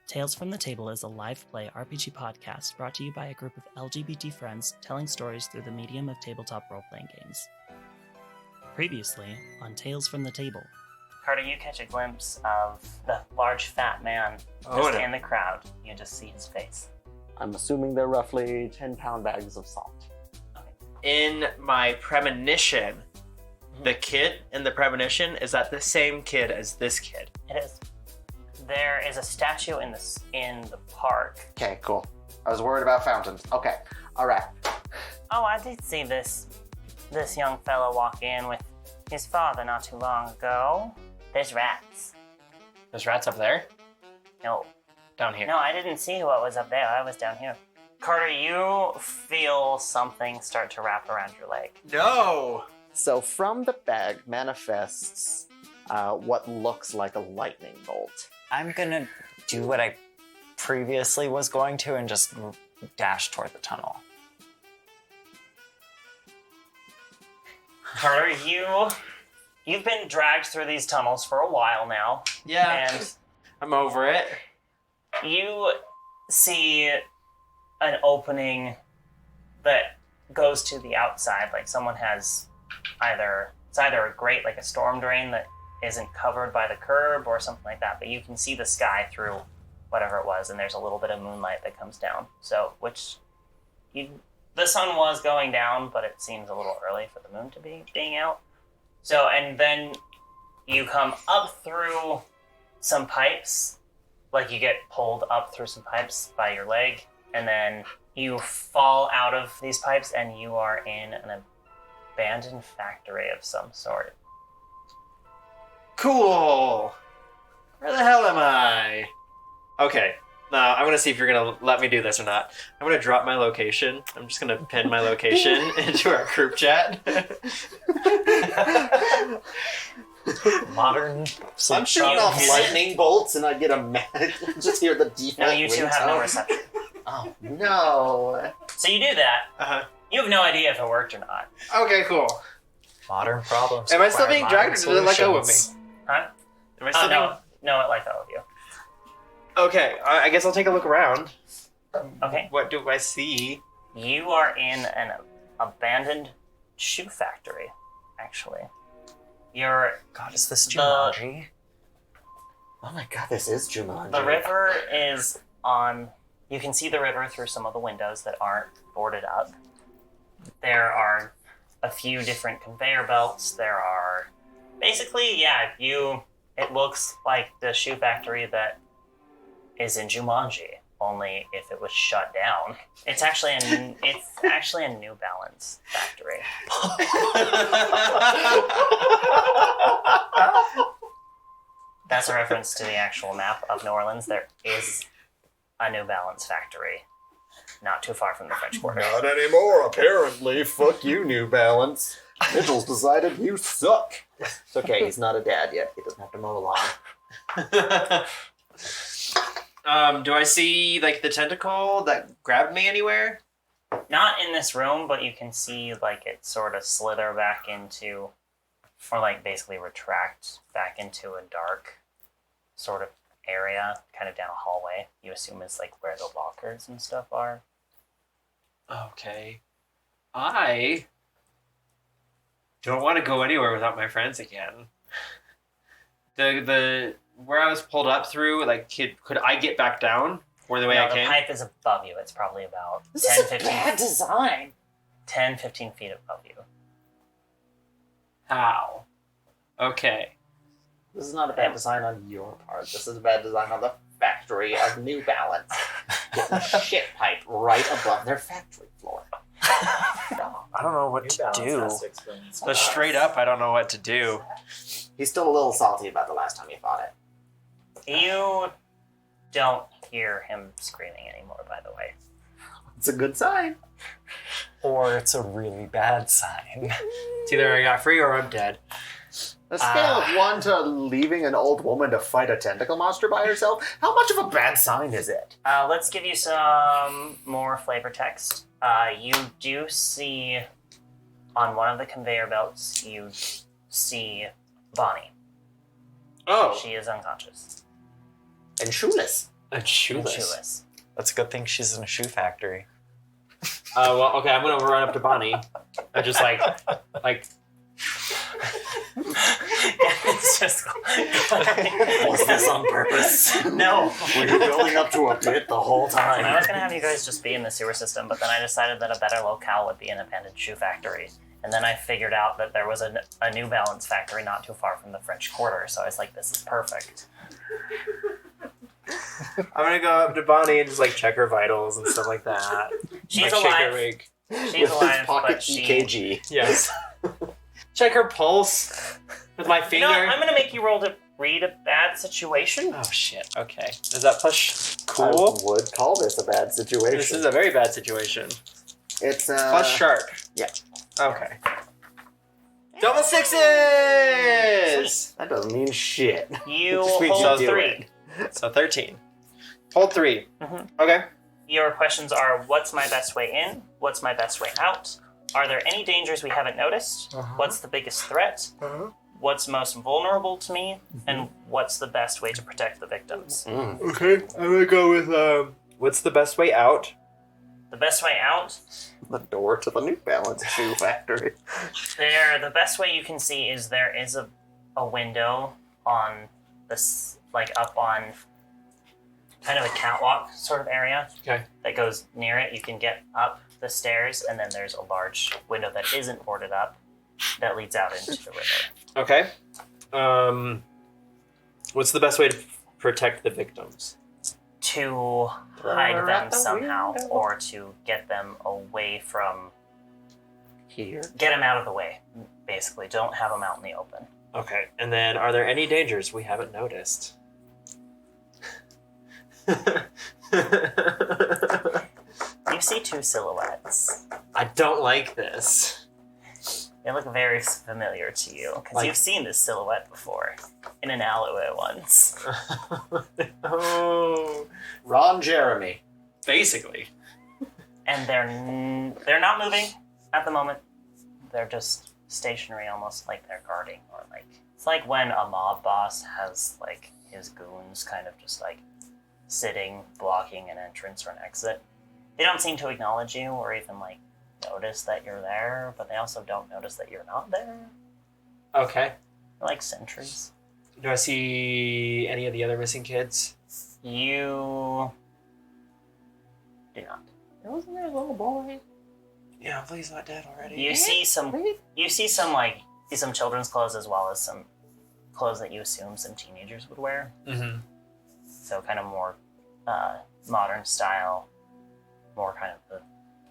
Tales from the Table is a live play RPG podcast brought to you by a group of LGBT friends telling stories through the medium of tabletop role-playing games. Previously on Tales from the Table. Carter, you catch a glimpse of the large fat man just in the crowd. You just see his face. I'm assuming they're roughly 10-pound bags of salt. In my premonition, the kid in the premonition, is that the same kid as this kid? It is. There is a statue in the park. Okay, cool. I was worried about fountains. Okay, all right. Oh, I did see this young fellow walk in with his father not too long ago. There's rats. There's rats up there? No. Down here? No, I didn't see what was up there. I was down here. Carter, you feel something start to wrap around your leg. No! So from the bag manifests what looks like a lightning bolt. I'm gonna do what I previously was going to and just dash toward the tunnel. Carter, you've been dragged through these tunnels for a while now. Yeah, and I'm over it. you see an opening that goes to the outside, like someone has it's either a grate, like a storm drain that isn't covered by the curb or something like that, but you can see the sky through whatever it was, and there's a little bit of moonlight that comes down. So, the sun was going down, but it seems a little early for the moon to be being out. So, and then you come up through some pipes, like you get pulled up through some pipes by your leg, and then you fall out of these pipes and you are in an abandoned factory of some sort. Cool! Where the hell am I? Okay, now I'm gonna see if you're gonna let me do this or not. I'm gonna drop my location. I'm just gonna pin my location into our group chat. Modern. I'm shooting off lightning bolts and I get a just hear the default. No, you two have no reception. Oh, no. So you do that. Uh-huh. You have no idea if it worked or not. Okay, cool. Modern problems. Am I still require being dragged or did it let go of me? solutions. Huh? Am I still No, it let go of you. Okay, I guess I'll take a look around. Okay. What do I see? You are in an abandoned shoe factory, actually. God, is this Jumanji? Oh my god, this is Jumanji. The river is on... You can see the river through some of the windows that aren't boarded up. There are a few different conveyor belts. There are... Basically, yeah, it looks like the shoe factory that is in Jumanji, only if it was shut down. It's actually a New Balance factory. That's a reference to the actual map of New Orleans. There is a New Balance factory not too far from the French Quarter. Not anymore, apparently. Fuck you, New Balance. Mitchell's decided you suck. It's okay, he's not a dad yet. He doesn't have to mow a lawn. Do I see, like, the tentacle that grabbed me anywhere? Not in this room, but you can see, like, it sort of slither back into, or, like, basically retract back into a dark sort of area, kind of down a hallway. You assume is, like, where the lockers and stuff are. Okay. I don't want to go anywhere without my friends again. The where I was pulled up through, like, could I get back down? Or the way I the came? pipe is above you. It's probably about This 10, is a 15, bad design. 10, 15 feet above you. How? Okay. This is not a bad design on your part. This is a bad design on the factory of New Balance. Getting shit pipe right above their factory floor. I don't know what to do. So straight up, I don't know what to do. He's still a little salty about the last time he fought it. You don't hear him screaming anymore, by the way. It's a good sign. Or it's a really bad sign. It's either I got free or I'm dead. A scale of 1 to leaving an old woman to fight a tentacle monster by herself, how much of a bad sign is it? Let's give you some more flavor text. You do see, on one of the conveyor belts, you see Bonnie. Oh. She is unconscious. And shoeless. And shoeless. That's a good thing she's in a shoe factory. Well, okay, I'm gonna run up to Bonnie. I just like. It's just. Was this on purpose? No. Were you building up to a bit the whole I time? was gonna have you guys just be in the sewer system, but then I decided that a better locale would be an abandoned shoe factory. And then I figured out that there was a New Balance factory not too far from the French Quarter, so I was like, this is perfect. I'm gonna go up to Bonnie and just like check her vitals and stuff like that. She's like, shake her alive. wig. She's alive, Pocket but she... EKG. Yes. Check her pulse with my You finger. know what? I'm gonna make you roll to read a bad situation. Oh shit. Okay. Is that plus cool? I would call this a bad situation. This is a very bad situation. It's Plus sharp. yeah. Okay. Double sixes. That doesn't mean shit. You Just means hold you do 3. it. So 13. Hold 3. Mhm. Okay. Your questions are, what's my best way in? What's my best way out? Are there any dangers we haven't noticed? What's the biggest threat? What's most vulnerable to me? And what's the best way to protect the victims? Okay. I'm gonna go with what's the best way out? The best way out, The door to the New Balance shoe factory. the best way you can see is there is a window on this, like up on kind of a catwalk sort of area. Okay. That goes near it. You can get up the stairs, and then there's a large window that isn't boarded up that leads out into the river. Okay. What's the best way to protect the victims? To hide them somehow, or to get them away from, Here. get them out of the way, basically. Don't have them out in the open. Okay. And then are there any dangers we haven't noticed? You see 2 silhouettes. I don't like this. They look very familiar to you, because Like- you've seen this silhouette before in an alleyway once. Oh. Ron Jeremy. Basically. And they're not moving at the moment. They're just stationary, almost like they're guarding, or like it's like when a mob boss has like his goons kind of just like sitting, blocking an entrance or an exit. They don't seem to acknowledge you or even like notice that you're there, but they also don't notice that you're not there. Okay. They're like sentries. Do I see any of the other missing kids? You do not. Wasn't there a little boy? Yeah, hopefully he's not dead already. You see some children's clothes as well as some clothes that you assume some teenagers would wear. Mm-hmm. So kind of more modern style, more kind of the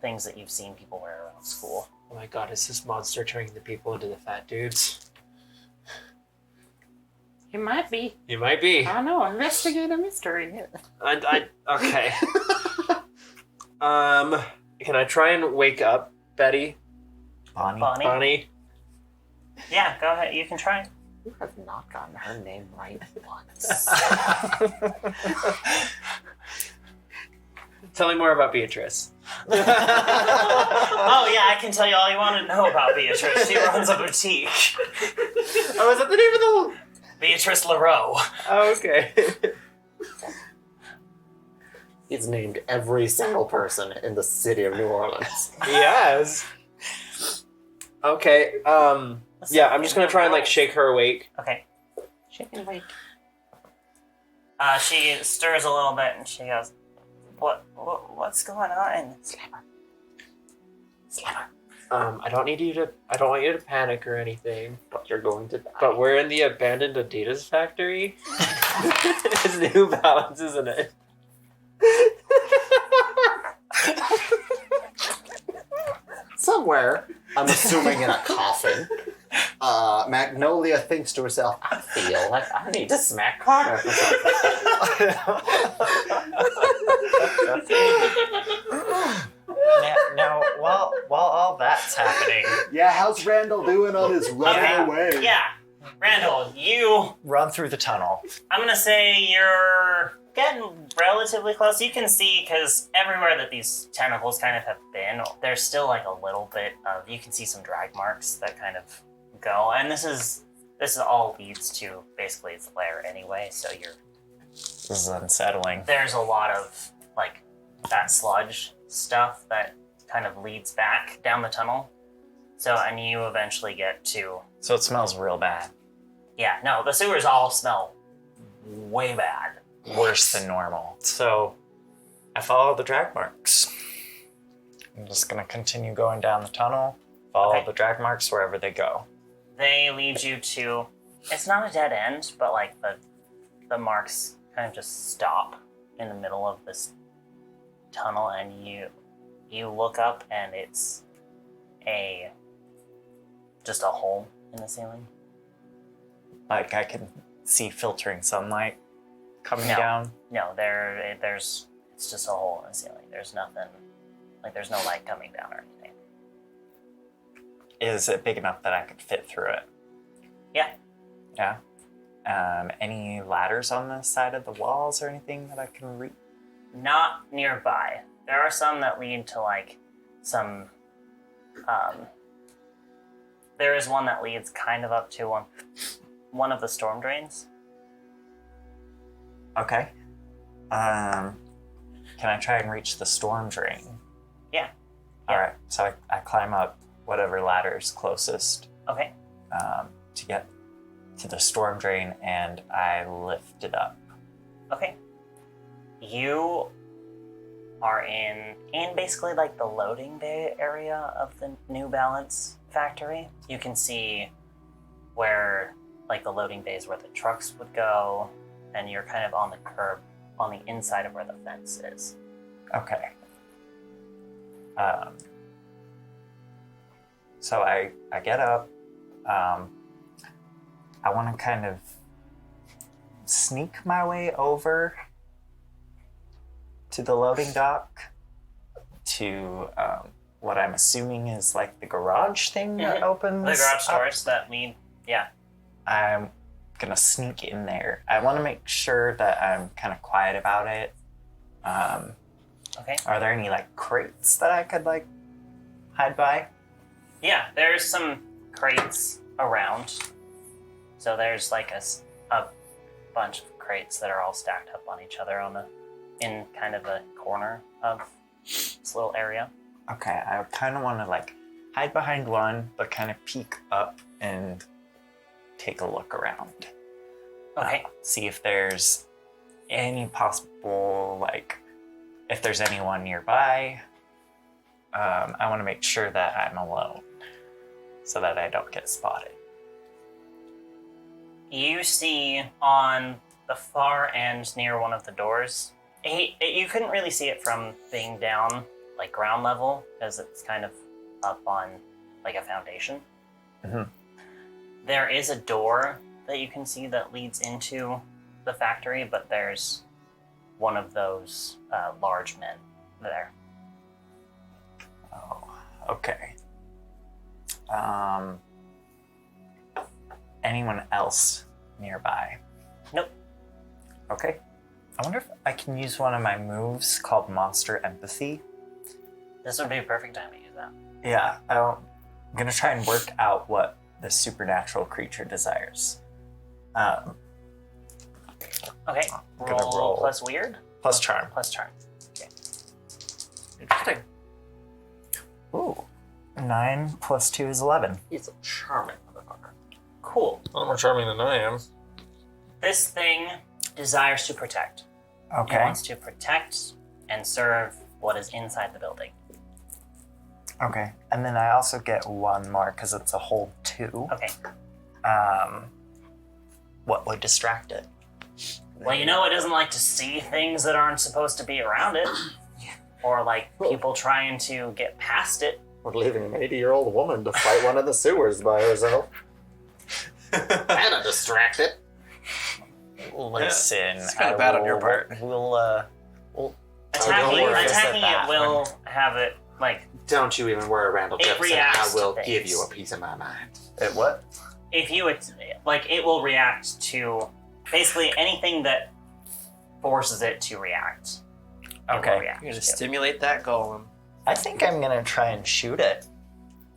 things that you've seen people wear around school. Oh my god, is this monster turning the people into the fat dudes? It might be. You might be. I don't know. Investigate a mystery. Okay. Can I try and wake up Betty? Bonnie. Bonnie? Yeah, go ahead. You can try. You have not gotten her name right once. Tell me more about Beatrice. Oh yeah, I can tell you all you want to know about Beatrice. She runs a boutique. Oh, is that the name of the... Beatrice LaRoe. Oh, okay. He's named every single person in the city of New Orleans. Yes. Okay, yeah, I'm just gonna try and, like, shake her awake. Okay. Shake and wake. She stirs a little bit and she goes, What's going on? Slapper. I don't want you to panic or anything. But you're going to die. But we're in the abandoned Adidas factory. It's New Balance, isn't it? Somewhere, I'm assuming in a coffin, Magnolia thinks to herself, I feel like I need to smack Carter for something. Now, while all that's happening, Yeah, how's Randall doing on his running away? Yeah. Randall, you run through the tunnel. I'm gonna say you're getting relatively close. You can see, because everywhere that these tentacles kind of have been, there's still like a little bit of, you can see some drag marks that kind of go, and this is all leads to basically its lair anyway, so you're This is unsettling. there's a lot of like that sludge stuff that kind of leads back down the tunnel. So, and you eventually get to, So it smells real bad. yeah, no, the sewers all smell way bad. Worse than normal. So I follow the drag marks. I'm just gonna continue going down the tunnel, follow Okay. the drag marks wherever they go. They lead you to, it's not a dead end, but like the marks kind of just stop in the middle of this tunnel, and you look up and it's just a hole in the ceiling. Like I can see filtering sunlight coming No. down. No, there's it's just a hole in the ceiling. There's nothing, like there's no light coming down or anything. Is it big enough that I could fit through it? Yeah. Yeah. Any ladders on the side of the walls or anything that I can reach? Not nearby. There are some that lead to like some. There is one that leads kind of up to one of the storm drains. Okay. Can I try and reach the storm drain? Yeah. All right. So I climb up whatever ladder is closest Okay. to get to the storm drain, and I lift it up. Okay. You are in basically like the loading bay area of the New Balance factory. You can see where like the loading bays where the trucks would go, and you're kind of on the curb on the inside of where the fence is. Okay. So I get up. I want to kind of sneak my way over to the loading dock to what I'm assuming is like the garage thing that opens. The garage up. doors that lead, yeah. I'm gonna sneak in there. I want to make sure that I'm kind of quiet about it. Okay. Are there any like crates that I could like hide by? Yeah, there's some crates around. So there's like a bunch of crates that are all stacked up on each other in kind of a corner of this little area. Okay, I kind of want to like hide behind one, but kind of peek up and take a look around. Okay. See if there's any possible, like, if there's anyone nearby. I want to make sure that I'm alone so that I don't get spotted. You see on the far end near one of the doors, you couldn't really see it from being down like ground level because it's kind of up on like a foundation. Mhm. There is a door that you can see that leads into the factory, but there's one of those large men there. Oh, okay. Anyone else nearby? Nope. Okay. I wonder if I can use one of my moves called Monster Empathy. This would be a perfect time to use that. Yeah, I'm gonna try and work out what the supernatural creature desires. Okay. Gonna roll. Plus weird? Plus charm. Plus charm. Okay. Interesting. Ooh. 9 plus 2 is 11. He's a charming motherfucker. Cool. A lot more charming than I am. This thing desires to protect. It Okay. wants to protect and serve what is inside the building. Okay. And then I also get one more because it's a whole 2. Okay. What would distract it? Well, you know it doesn't like to see things that aren't supposed to be around it. Or like people trying to get past it. We're leaving an 80-year-old woman to fight one of the sewers by herself. That'll distract it. Listen, it's kinda bad on your part. We'll Attacking, don't worry. attacking That it will have it like Don't you even worry, Randall It Jefferson. I reacts to will things. give you a piece of my mind. It what? if you like it will react to basically anything that forces it to react. It will Okay. react You're gonna to. stimulate that golem. I think I'm gonna try and shoot it.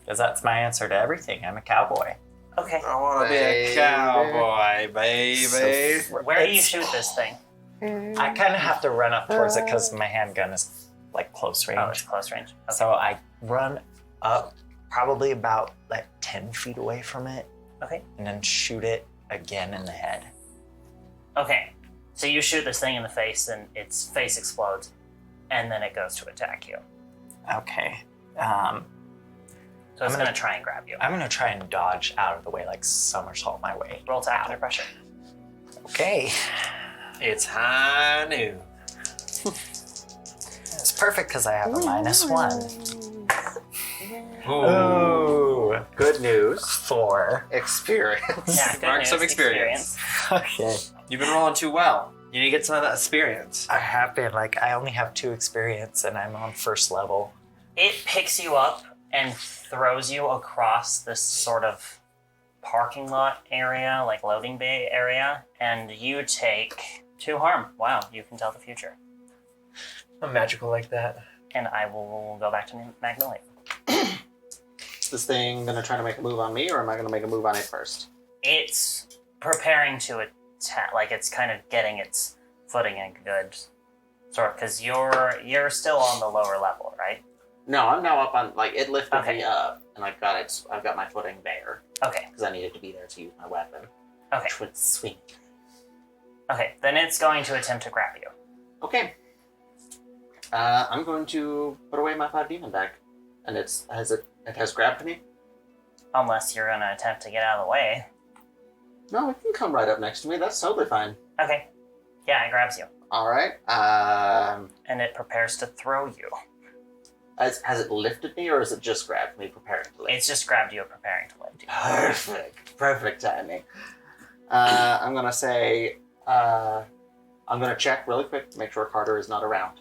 Because that's my answer to everything. I'm a cowboy. Okay. I want to be a Baby. cowboy, baby. Where do you It's- shoot this thing? I kind of have to run up towards it because my handgun is like close range. Oh, it's close range. Okay. So I run up probably about like 10 feet away from it Okay. and then shoot it again in the head. Okay. So you shoot this thing in the face, and its face explodes, and then it goes to attack you. Okay. So it's going to try and grab you. I'm gonna try and dodge out of the way, like somersault my way. Roll to act under pressure. Okay. It's high noon. It's perfect because I have a -1. Ooh. Ooh. Good news. 4. Experience. Yeah, good Marks news, of experience. Okay. You've been rolling too well. You need to get some of that experience. I have been, like, I only have 2 experience and I'm on first level. It picks you up and throws you across this sort of parking lot area, like loading bay area, and you take 2 harm. Wow, you can tell the future. I'm magical like that. And I will go back to Magnolia. Is this thing gonna try to make a move on me, or am I gonna make a move on it first? It's preparing to attack, like it's kind of getting its footing in good sort, because you're still on the lower level, right? No, I'm now up on, like, it lifted Okay. me up, and I've got my footing there, Okay, because I needed to be there to use my weapon, okay, which would swing. okay. Then it's going to attempt to grab you. Okay. I'm going to put away my 5 demon bag, and it has grabbed me. Unless you're going to attempt to get out of the way. No, it can come right up next to me. That's totally fine. Okay. Yeah, it grabs you. All right. And it prepares to throw you. Has it lifted me, or has it just grabbed me, preparing to lift? It's just grabbed you, preparing to lift you. Perfect timing. I'm gonna say, I'm gonna check really quick to make sure Carter is not around.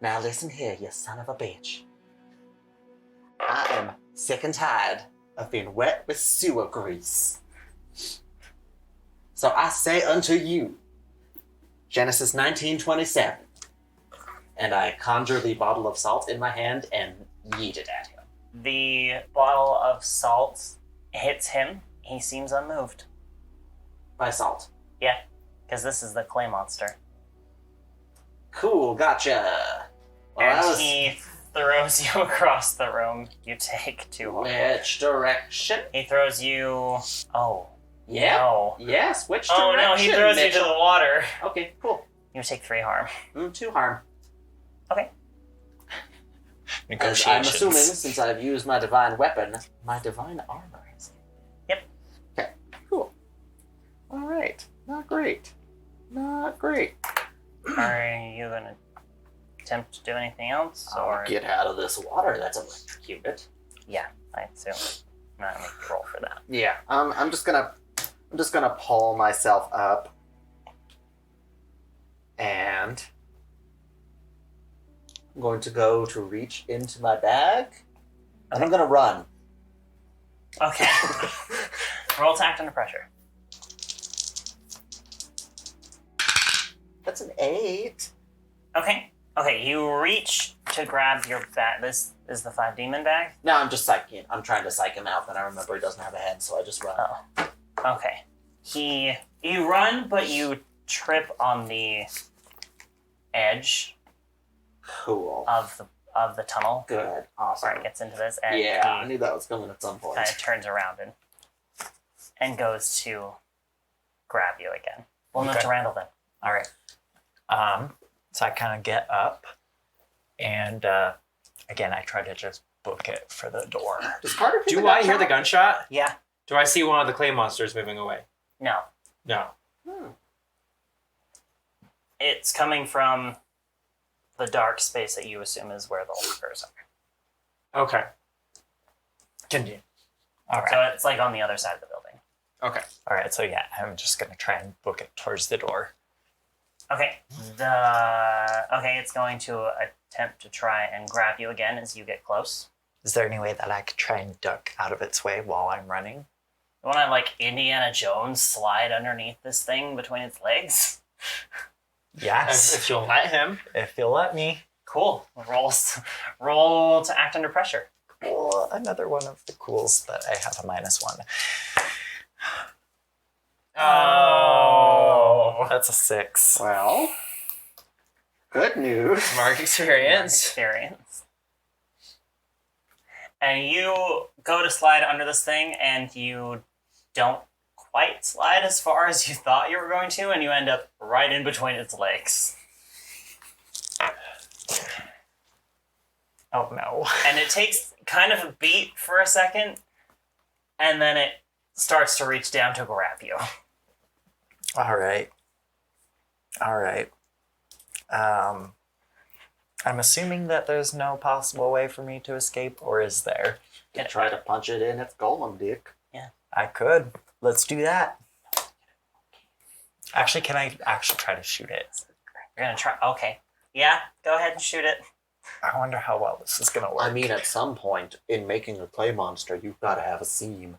Now listen here, you son of a bitch. I am sick and tired of being wet with sewer grease. So I say unto you, Genesis 19:27, and I conjure the bottle of salt in my hand and yeet it at him. The bottle of salt hits him. He seems unmoved. By salt. Yeah, because this is the clay monster. Cool, gotcha. Well, that And was... he throws you across the room. You take 2 harm. Which direction? He throws you... Oh. Yeah. No. Yes, which Oh direction? no, he throws you to Mitchell? the water. Okay, cool. You take 3 harm. 2 harm. Okay. As Negotiations. I'm assuming, since I've used my divine weapon, my divine armor is... Yep. Okay, cool. Alright. Not great. Not great. Are you going to attempt to do anything else? Or... Get out of this water that's electrocuted. Yeah, I assume. I'm not going to make you roll for that. Yeah. I'm just gonna pull myself up. And I'm going to go to reach into my bag. And I'm gonna run. Okay. Roll to act under pressure. That's an 8. Okay. Okay, you reach to grab your bag. This is the 5 demon bag? No, I'm just psyching. I'm trying to psych him out, but I remember he doesn't have a head, so I just run. Oh. Okay. You run, but you trip on the edge Cool. of the tunnel. Good. Awesome. Where it gets into this, and Yeah, I he knew that was coming at some point. kind of turns around and goes to grab you again. We'll move Okay. to Randall then. All right. So I kind of get up, and again, I try to just book it for the door. Does Carter hear Do the I hear gunshot? the gunshot? Yeah. Do I see one of the clay monsters moving away? No. No. It's coming from the dark space that you assume is where the lockers are. Okay. Continue. All right. So it's like on the other side of the building. Okay. All right. So yeah, I'm just gonna try and book it towards the door. Okay. It's going to attempt to try and grab you again as you get close. Is there any way that I could try and duck out of its way while I'm running? You want to like Indiana Jones slide underneath this thing between its legs? Yes. If you'll let him. If you'll let me. Cool. Roll to act under pressure. Well, another one of the cools that I have a -1. Oh. That's a 6. Well, good news. Mark experience. Experience. And you go to slide under this thing, and you don't quite slide as far as you thought you were going to, and you end up right in between its legs. Oh no. And it takes kind of a beat for a second, and then it starts to reach down to grab you. Alright. I'm assuming that there's no possible way for me to escape, or is there? You try to punch it in its golem, dick. I could. Let's do that. Actually, can I actually try to shoot it? You're gonna try. Okay. Yeah, go ahead and shoot it. I wonder how well this is gonna work. I mean, at some point in making a clay monster, you've got to have a seam.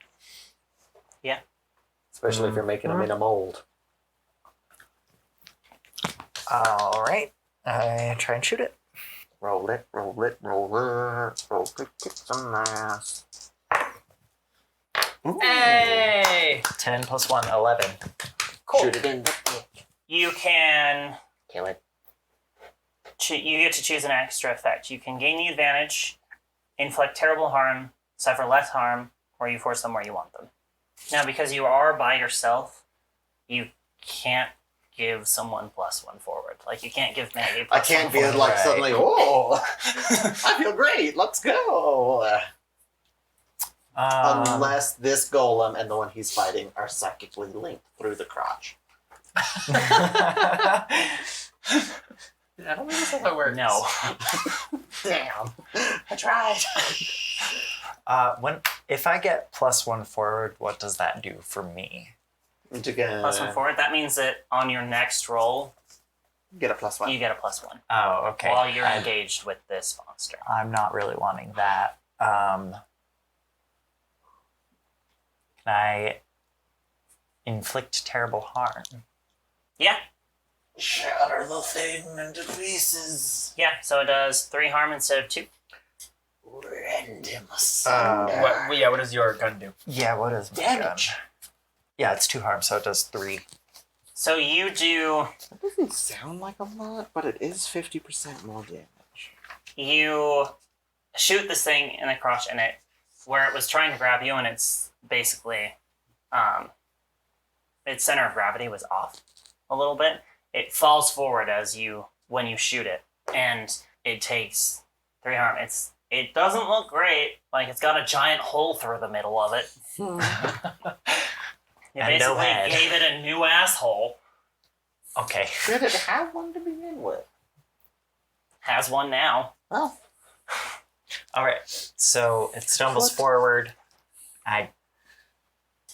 Yeah. Especially if you're making them in a mold. Alright. I try and shoot it. Roll it, roll it, roll it, roll it, kick some ass. Ooh. Hey! 10 plus 1, 11. Cool. Shoot it in the dick. You can. Kill it. You get to choose an extra effect. You can gain the advantage, inflict terrible harm, suffer less harm, or you force them where you want them. Now, because you are by yourself, you can't give someone +1 forward. Like, you can't give Maggie +1 I can't be forward. like Right. suddenly, oh, I feel great, let's go. Unless this golem and the one he's fighting are psychically linked through the crotch. I don't think that's how that works. No. Damn, I tried. If I get +1 forward, what does that do for me? +1 forward. That means that on your next roll, Get a +1. you get a +1 Oh, okay. while you're engaged with this monster. I'm not really wanting that. Can I inflict terrible harm? Yeah. Shatter the thing into pieces. Yeah, so it does 3 harm instead of 2. Rend him asunder. What does your gun do? Yeah, what is my Damage. gun? Yeah, it's 2 harm, so it does 3. So you do. That doesn't sound like a lot, but it is 50% more damage. You shoot this thing in the crotch, and where it was trying to grab you, and it's basically, its center of gravity was off a little bit. It falls forward when you shoot it, and it takes 3 harm. It doesn't look great. Like, it's got a giant hole through the middle of it. You And no basically head. gave it a new asshole. Okay. Should it have one to begin with? Has one now. Well, Alright, so it stumbles What? forward. I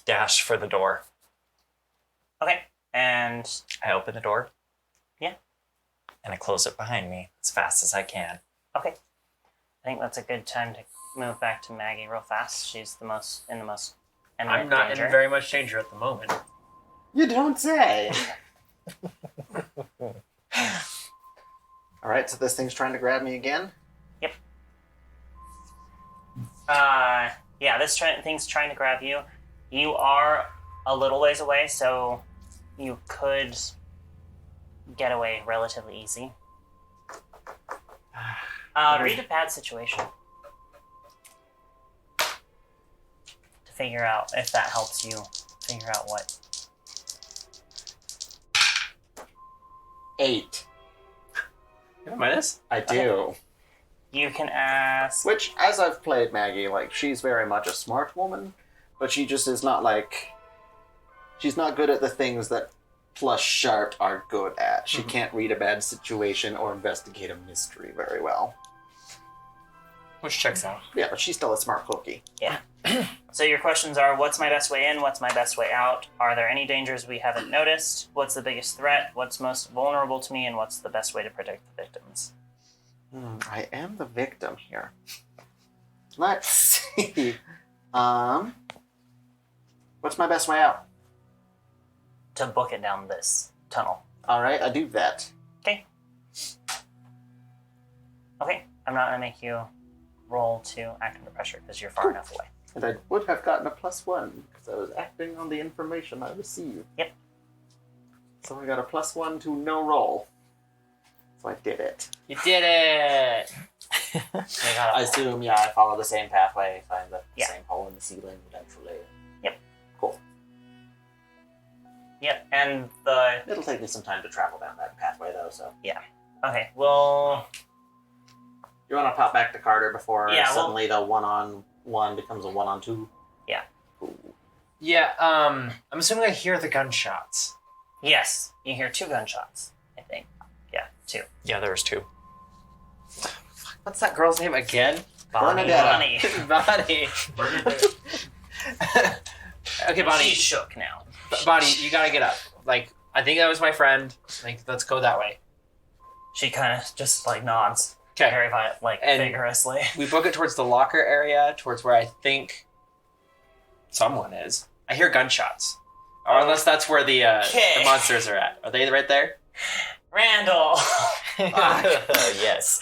dash for the door. Okay, and I open the door. Yeah. And I close it behind me as fast as I can. okay. I think that's a good time to move back to Maggie real fast. She's in the most imminent I'm not danger. in very much danger at the moment. you don't say. Alright, so this thing's trying to grab me again? Yeah, this thing's trying to grab you. You are a little ways away, so you could get away relatively easy. Read a bad situation to figure out if that helps you figure out what. 8. You have a minus? I do. You can ask. Which, as I've played Maggie, like, she's very much a smart woman, but she just is not, like... She's not good at the things that plus sharp are good at. She can't read a bad situation or investigate a mystery very well. Which checks out. Yeah, but she's still a smart cookie. So your questions are: what's my best way in? What's my best way out? Are there any dangers we haven't noticed? What's the biggest threat? What's most vulnerable to me? And what's the best way to protect the victims? I am the victim here. Let's see. What's my best way out? To book it down this tunnel. Alright, I do that. Okay, I'm not gonna make you roll to act under pressure because you're far enough away. And I would have gotten a +1 because I was acting on the information I received. Yep. So I got a +1 to no roll. So I did it. You did it! I assume, I follow the same pathway, find the Yeah. same hole in the ceiling eventually. Yep. Cool. Yep, and the... It'll take me some time to travel down that pathway, though, so. Okay, well... You want to pop back to Carter before Yeah, well- suddenly the 1-on-1 becomes a 1-on-2? Yeah. Cool. Yeah, I'm assuming I hear the gunshots. Yes, you hear 2 gunshots, I think. Yeah, 2. Yeah, there was 2. What's that girl's name again? Bernadetta. Bonnie. Bonnie. Okay, Bonnie. She's shook now. Bonnie, you gotta get up. Like, I think that was my friend. Like, let's go that way. She kind of just like nods. Okay. Very And- vigorously. We book it towards the locker area, towards where I think someone is. I hear gunshots. Or unless that's where the monsters are at. Are they right there? Randall! Yes.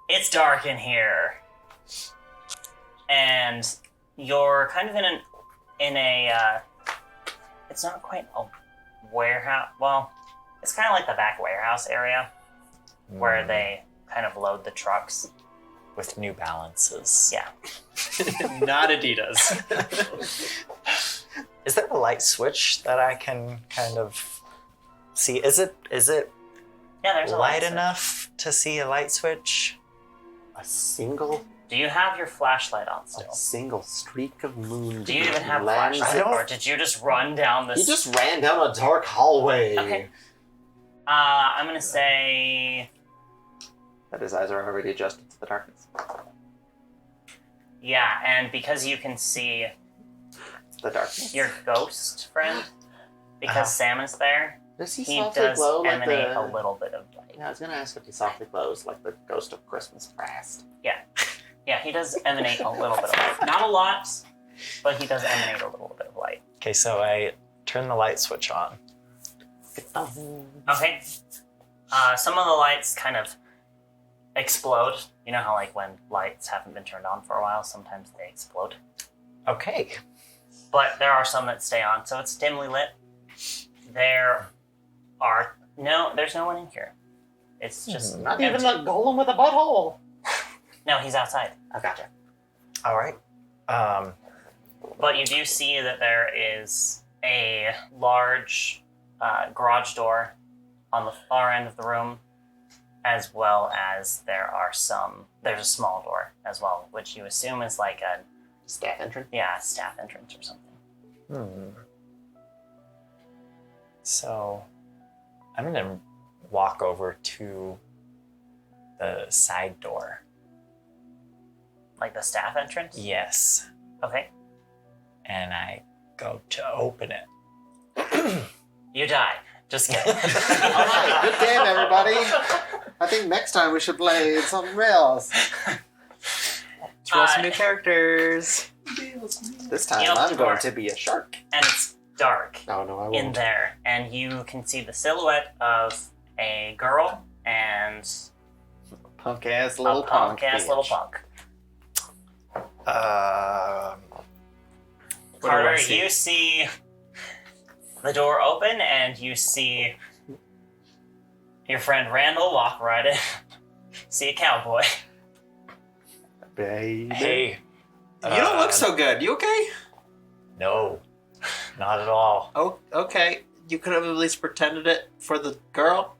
It's dark in here. And you're kind of in a it's not quite a warehouse. Well, it's kind of like the back warehouse area where they kind of load the trucks. With New Balances. Yeah. Not Adidas. Is there a light switch that I can kind of see? Is it Yeah, there's a light switch. enough to see a light switch? A single Do you have your flashlight on still? streak of moon. Do you even have a lands- flashlight, don't- or did you just run down this? He just ran down a dark hallway. Okay. I'm gonna say But his eyes are already adjusted to the darkness. yeah, and because you can see It's the darkness. your ghost friend, because Sam is there, Does he he softly does glow like emanate the... a little bit of light. Yeah, I was gonna ask if he softly glows like the ghost of Christmas past. Yeah, he does emanate a little bit of light. Not a lot, but he does emanate a little bit of light. Okay, so I turn the light switch on. Okay. Some of the lights kind of explode. You know how like when lights haven't been turned on for a while, sometimes they explode. Okay. But there are some that stay on, so it's dimly lit. There's no one in here. It's just Not empty. even a golem with a butthole. No, he's outside. I gotcha. All right. But you do see that there is a large garage door on the far end of the room, as well as there's a small door as well, which you assume is like a Staff entrance. staff entrance or something. So I'm gonna walk over to the side door. Like the staff entrance? Yes. Okay. And I go to open it. You die. Just kidding. Alright, good game, everybody. I think next time we should play something else. Let's roll some new characters. This time Yep, I'm going door. to be a shark. And it's dark Oh no, I in won't. there, and you can see the silhouette of a girl and Punk ass a little punk. punk-ass little punk. What do I Carter, see? you see the door open, and you see your friend Randall walk right in. See a cowboy. Baby. Hey. You don't look so good. You okay? No, not at all. Oh, okay. You could have at least pretended it for the girl.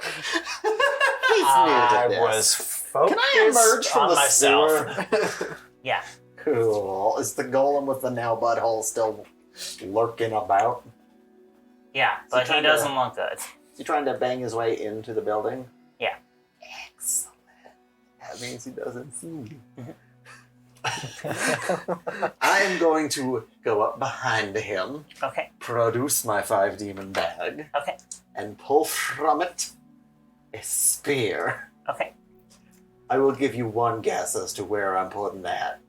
He's new to I this. was focused Can I emerge from on the myself. sewer? Yeah. Cool. Is the golem with the now butthole still lurking about? Yeah, but he trying to- doesn't look good. Is he trying to bang his way into the building? Yeah. Excellent. That means he doesn't see me. I am going to go up behind him, Okay. produce my 5-demon bag, Okay. and pull from it a spear. Okay. I will give you one guess as to where I'm putting that.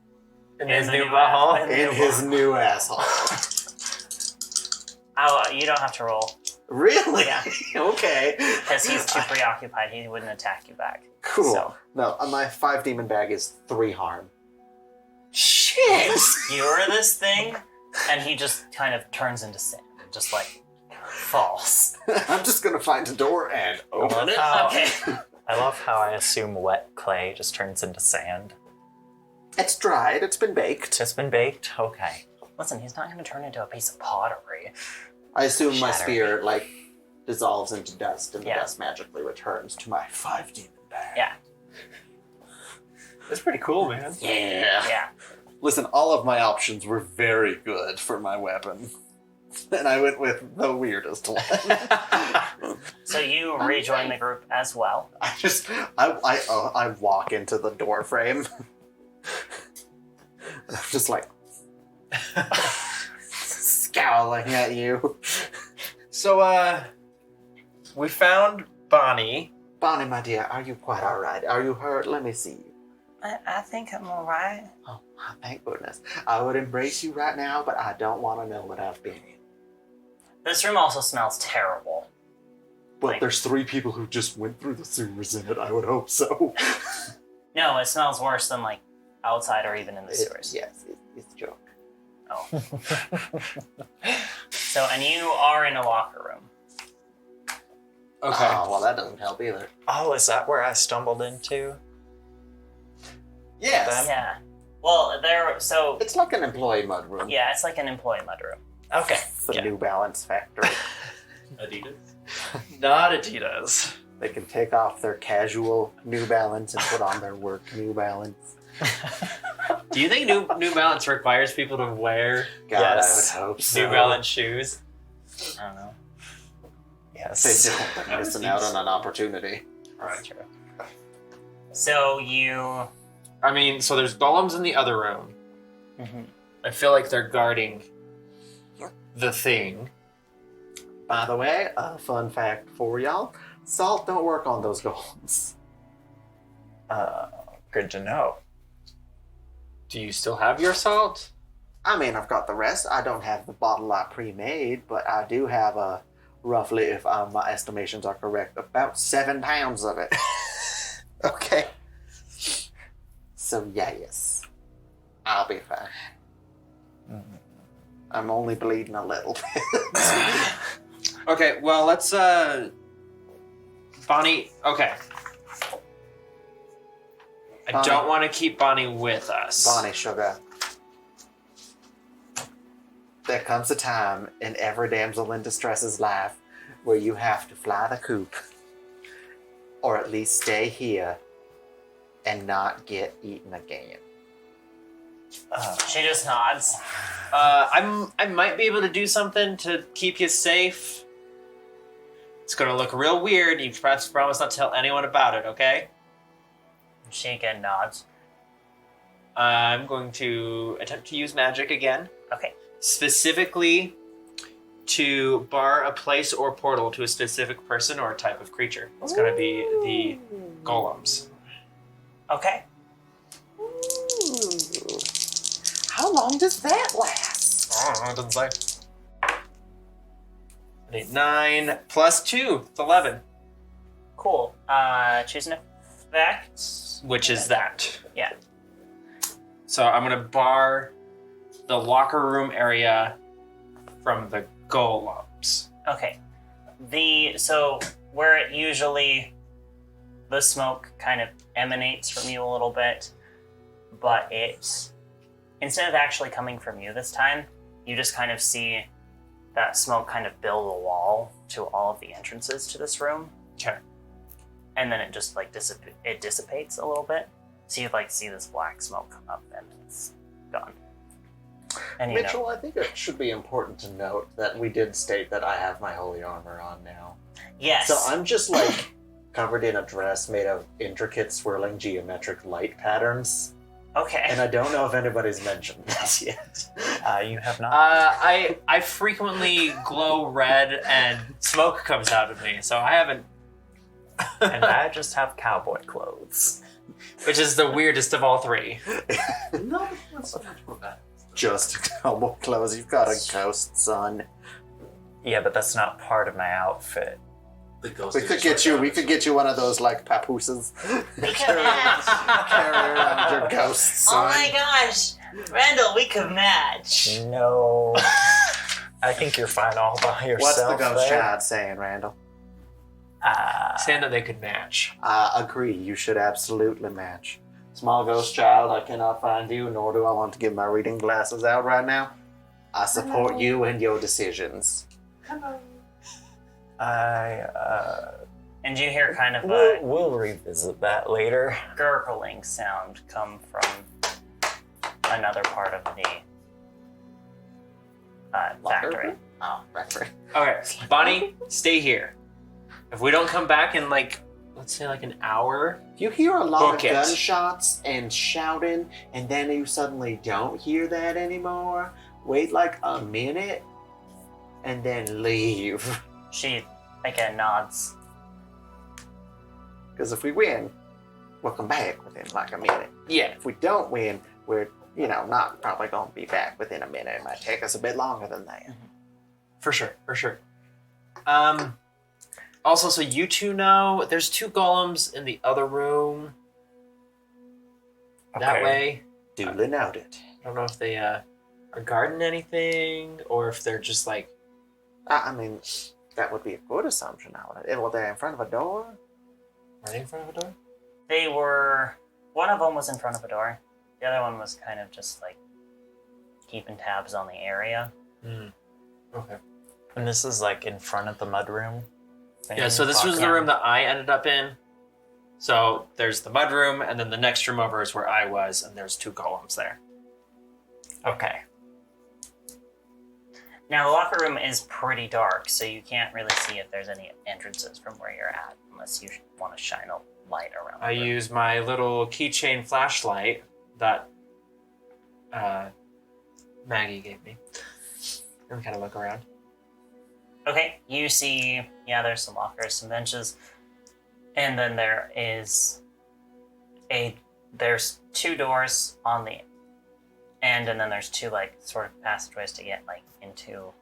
In In his the new new butthole. ass- In his new asshole. Oh, you don't have to roll, Really? Yeah. Okay. because he's too preoccupied. He wouldn't attack you back. Cool. So. No, my 5-demon bag is 3 harm. You skewer this thing, and he just kind of turns into sand. just like falls. I'm just gonna find a door and open it. Okay. I love how I assume wet clay just turns into sand. It's dried. It's been baked. It's been baked? Okay. Listen, he's not going to turn into a piece of pottery. I assume my Shatter. spear like dissolves into dust, and Yeah. the dust magically returns to my 5 demon bag. Yeah. That's pretty cool, man. Yeah. Yeah. Listen, all of my options were very good for my weapon, and I went with the weirdest one. So you rejoin the group as well. I walk into the door frame. I'm just like scowling at you. So, we found Bonnie. Bonnie, my dear, are you quite all right? Are you hurt? Let me see you. I think I'm all right. Oh, thank goodness. I would embrace you right now, but I don't want to know what I've been in. This room also smells terrible. But Like- there's 3 people who just went through the sewers in it. I would hope so. No, it smells worse than like outside or even in the sewers. Yes, it's a joke. Oh. So, and you are in a locker room. Okay. Oh, well, that doesn't help either. Oh, is that where I stumbled into? Yes. Yeah. Well, so, It's like an employee mudroom. yeah, it's like an employee mudroom. Okay. It's the Yeah. New Balance factory. Adidas? Not Adidas. They can take off their casual New Balance and put on their work New Balance. Do you think New Balance requires people to wear God, Yes. I would hope so. New Balance shoes? I don't know. Yes. They don't. They're missing out on an opportunity. Right. True. So you. I mean, so there's golems in the other room. Mhm. I feel like they're guarding the thing. By the way, a fun fact for y'all. Salt don't work on those golems. Good to know. Do you still have your salt? I mean, I've got the rest. I don't have the bottle I pre-made, but I do have roughly, if my estimations are correct, about 7 pounds of it. Okay. So, yes. I'll be fine. I'm only bleeding a little bit. Okay, well, let's, Bonnie, okay. I Bonnie. don't want to keep Bonnie with us. Bonnie, sugar. There comes a time in every damsel in distress's life where you have to fly the coop. Or at least stay here and not get eaten again. She just nods. I might be able to do something to keep you safe. It's gonna look real weird. You perhaps promise not to tell anyone about it, okay? She again nods. I'm going to attempt to use magic again. Okay. Specifically to bar a place or portal to a specific person or type of creature. It's going to be the golems. Okay. How long does that last? I don't know, it doesn't say. 8, 9 plus 2, it's 11. Cool. Choose an effect. Which is that. Yeah. So I'm going to bar the locker room area from the golems. Okay. So where it usually the smoke kind of emanates from you a little bit, but instead of actually coming from you this time, you just kind of see that smoke kind of build a wall to all of the entrances to this room. Okay. And then it just like dissipates a little bit. So you like see this black smoke come up and it's gone. And you Mitchell, know, I think it should be important to note that we did state that I have my holy armor on now. yes. So I'm just like covered in a dress made of intricate swirling geometric light patterns. okay. And I don't know if anybody's mentioned that yet. You have not. I frequently glow red and smoke comes out of me, so I haven't, And I just have cowboy clothes. which is the weirdest of all three. No, that's not just cowboy clothes. You've got a ghost, son. Yeah, but that's not part of my outfit. We could get you one of those like papooses. Carry around your ghost, Oh son. my gosh, Randall, we could match. No. I think you're fine all by yourself. What's the ghost there. child saying, Randall? Saying that they could match. I agree. You should absolutely match. Small ghost child, I cannot find you, nor do I want to get my reading glasses out right now. I support you and your decisions. And you hear kind of We'll revisit that later. gurgling sound come from another part of the factory. Oh, factory. Okay, Bonnie, stay here. If we don't come back in let's say an hour. If you hear a lot Book of it. gunshots and shouting, and then you suddenly don't hear that anymore, wait like a minute, and then leave. She again nods. Because if we win, we'll come back within like a minute. Yeah. If we don't win, we're, not probably going to be back within a minute. It might take us a bit longer than that. For sure. Also, so you two know there's 2 golems in the other room. That Okay. way. Duly noted. I don't know if they are guarding anything or if they're just I mean, that would be a good assumption. Well, they're in front of a door. are they in front of a door? They were. One of them was in front of a door. The other one was kind of just keeping tabs on the area. Okay. And this is in front of the mudroom. Yeah, so this was the room that I ended up in. So there's the mud room, and then the next room over is where I was, and there's 2 golems there. Okay. Now, the locker room is pretty dark, so you can't really see if there's any entrances from where you're at, unless you want to shine a light around. I the room. use my little keychain flashlight that Maggie gave me. And kind of look around. Okay, you see, there's some lockers, some benches, and then there's 2 doors on the end, and then there's 2 sort of passageways to get into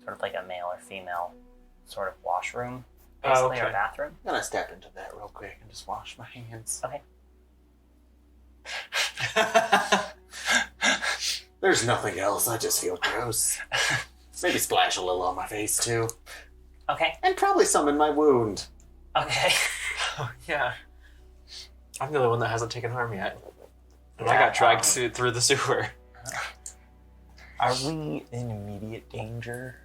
sort of a male or female sort of washroom, basically, or okay. bathroom. I'm going to step into that real quick and just wash my hands. Okay. There's nothing else. I just feel gross. Maybe splash a little on my face, too. Okay. And probably some in my wound. Okay. Oh, yeah. I'm the only one that hasn't taken harm yet. And I got dragged through the sewer. Are we in immediate danger?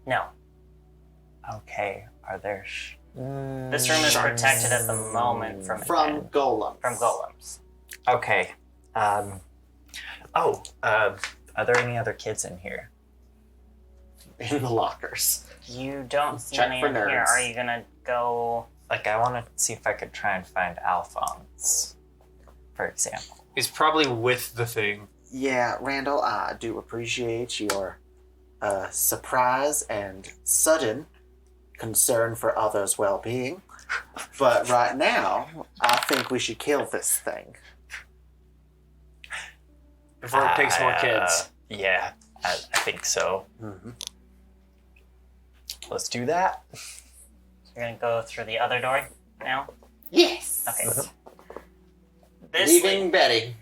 No. Okay. Are there... This room is protected at the moment from golems. From golems. Okay. Are there any other kids in here? In the lockers. You don't see Check any for in here. nerds. Are you gonna go? I want to see if I could try and find Alphonse, for example. He's probably with the thing. Yeah, Randall, I do appreciate your surprise and sudden concern for others' well-being. But right now, I think we should kill this thing. Before it takes more kids. Yeah, I think so. Mm-hmm. Let's do that. You're gonna go through the other door now. Yes! Okay. This Leaving Betty.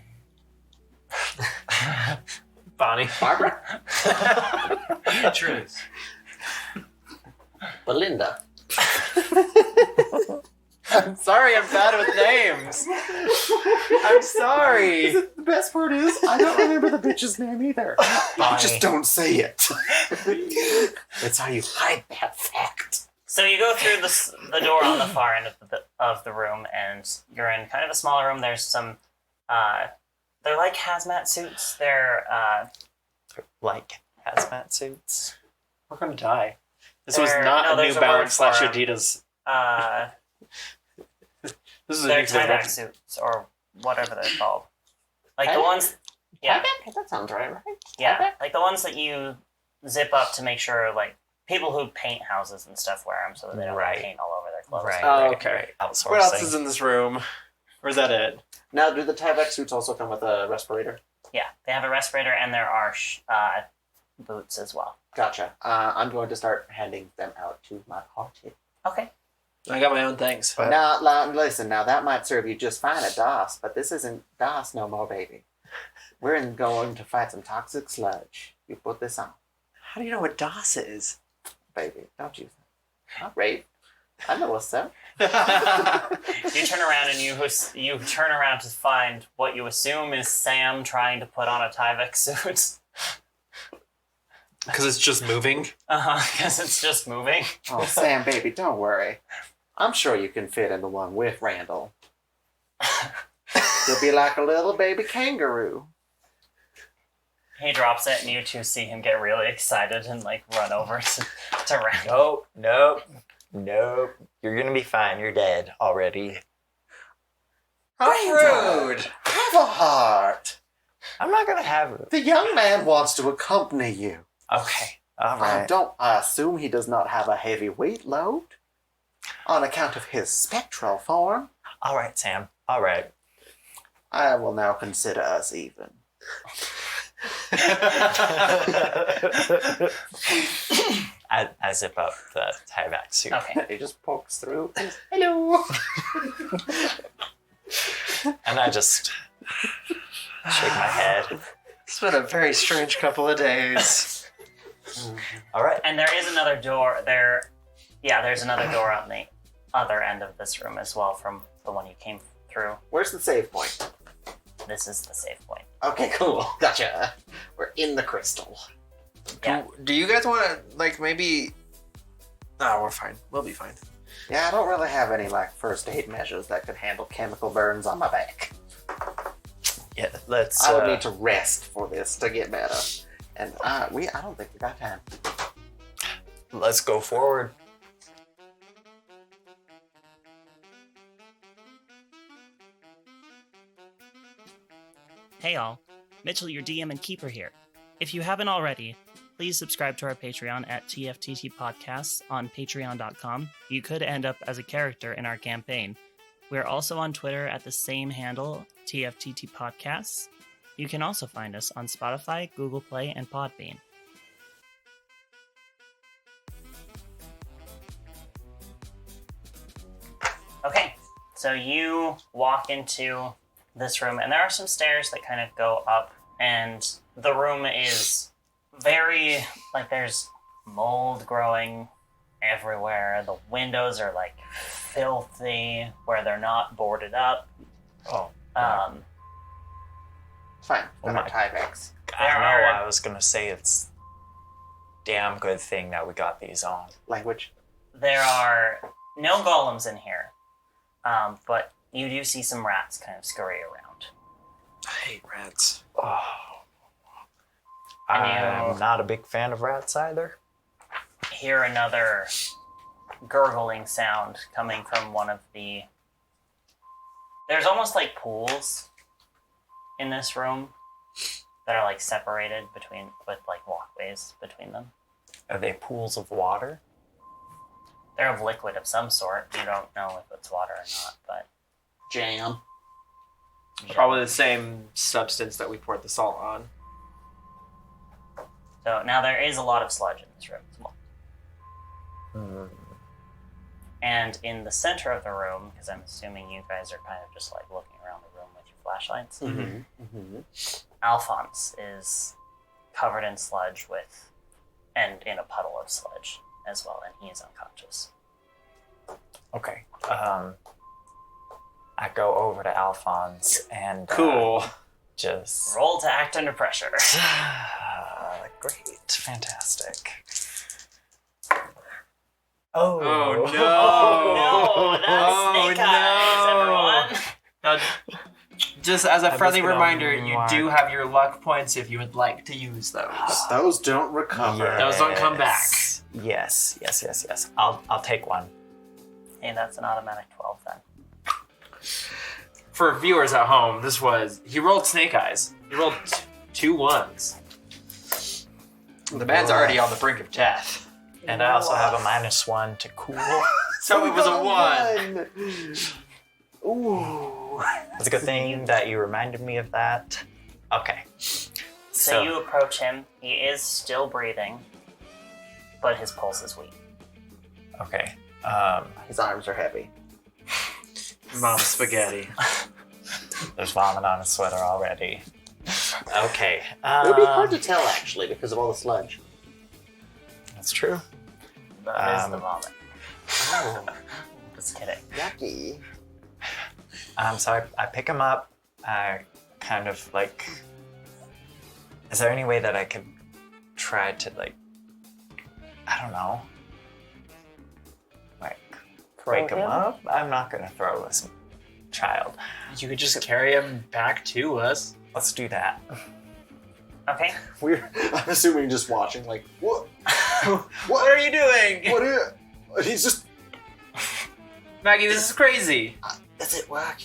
Bonnie. Barbara? Truth. Belinda. I'm sorry, I'm bad with names. I'm sorry. The best part is, I don't remember the bitch's name either. Bonnie. Just don't say it. That's how you hide that fact. So you go through the door on the far end of the room, and you're in kind of a smaller room. There's some, they're like hazmat suits. They're Like hazmat suits. We're gonna die. This was There- not no, a there's New a word Balance slash for 'em. Adidas. This is an they're exhibit. tie-back suits or whatever they're called. Like the ones, yeah, That sounds right? yeah, like the ones that you zip up to make sure people who paint houses and stuff wear them so that they don't Right. get paint all over their clothes. Right. Oh, right, okay. right. Outsourcing. What else is in this room? Or is that it? Now, do the tie-back suits also come with a respirator? Yeah, they have a respirator and there are boots as well. Gotcha. I'm going to start handing them out to my party. Okay. I got my own things. But- Now, listen, now that might serve you just fine at DOS, but this isn't DOS no more, baby. We're going to fight some toxic sludge. You put this on. How do you know what DOS is? Baby, don't use that. Not rape. I know what's up. You turn around and you turn around to find what you assume is Sam trying to put on a Tyvek suit. Because it's just moving. Because it's just moving. Oh, Sam, baby, don't worry. I'm sure you can fit in the one with Randall. You'll be like a little baby kangaroo. He drops it, and you two see him get really excited and like run over to Randall. Nope. You're gonna be fine. You're dead already. How rude! Have a heart. I'm not gonna have it. The young man wants to accompany you. Okay. All right. I assume he does not have a heavy weight load on account of his spectral form. All right, Sam. All right. I will now consider us even. I zip up the Tyvek suit. Okay. He just pokes through. Hello. And I just shake my head. It's been a very strange couple of days. All right. And there is another door there. Yeah, there's another door on the other end of this room as well from the one you came through. Where's the save point? This is the save point. Okay, cool. Gotcha. We're in the crystal. Yeah. Do you guys want to, like, maybe... No, we're fine. We'll be fine. Yeah, I don't really have any like first aid measures that could handle chemical burns on my back. Yeah, let's. I would need to rest for this to get better. And I don't think we got time. Let's go forward. Hey all, Mitchell, your DM and keeper here. If you haven't already, please subscribe to our Patreon at TFTT Podcasts on patreon.com. You could end up as a character in our campaign. We're also on Twitter at the same handle, TFTT Podcasts. You can also find us on Spotify, Google Play, and Podbean. Okay, so you walk into this room, and there are some stairs that kind of go up, and the room is very, like, there's mold growing everywhere. The windows are, like, filthy where they're not boarded up. Oh. Fine. Oh Got my- our Tyveks. I There know. are- I was gonna say it's damn good thing that we got these on. Language. There are no golems in here, but you do see some rats kind of scurry around. I hate rats. Oh. And I'm you- not a big fan of rats either. Hear another gurgling sound coming from one of the... There's almost like pools in this room that are like separated with like walkways between them. Are they pools of water? They're of liquid of some sort. You don't know if it's water or not, but Jam. Probably the same substance that we poured the salt on. so now there is a lot of sludge in this room as well. And in the center of the room, because I'm assuming you guys are kind of just like looking around the room with your flashlights, Alphonse is covered in sludge and in a puddle of sludge as well, and he is unconscious. Okay. I go over to Alphonse and Cool. just Roll to act under pressure. great, fantastic. Oh, Oh, no. No, that's Oh, snake eyes, everyone. Now, just as a I'm friendly just gonna reminder, you mark- do have your luck points if you would like to use those. Those don't recover. Yeah. Those don't come back. Yes. I'll take one. Hey, that's an automatic 12 then. For viewers at home, he rolled snake eyes. He rolled 2 ones. The man's already on the brink of death. And I also have a -1 to cool. So it was a 1. Ooh. It's a good thing that you reminded me of that. Okay. So you approach him. He is still breathing, but his pulse is weak. Okay. His arms are heavy. Mom spaghetti. There's vomit on his sweater already. Okay. It would be hard to tell actually because of all the sludge. That's true. That is the vomit. Oh, Just kidding. yucky. So I pick him up. I kind of like. Is there any way that I could try to like? I don't know. Like wake him him? up. I'm not gonna throw this child. You could just carry him back to us. Let's do that. Okay. I'm assuming just watching, like, what? What are you doing? What is? He's just. Maggie, this is crazy. Does it work?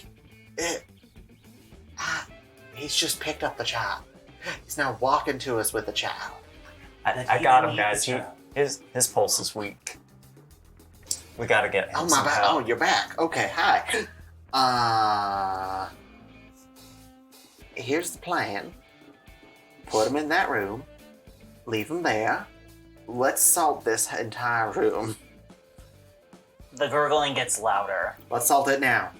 He's just picked up the child. He's now walking to us with the child. I got him, guys. His pulse is weak. We gotta get him. Oh, my some bad. help. Oh, you're back. Okay, hi. Here's the plan. Put him in that room. Leave him there. Let's salt this entire room. The gurgling gets louder. Let's salt it now.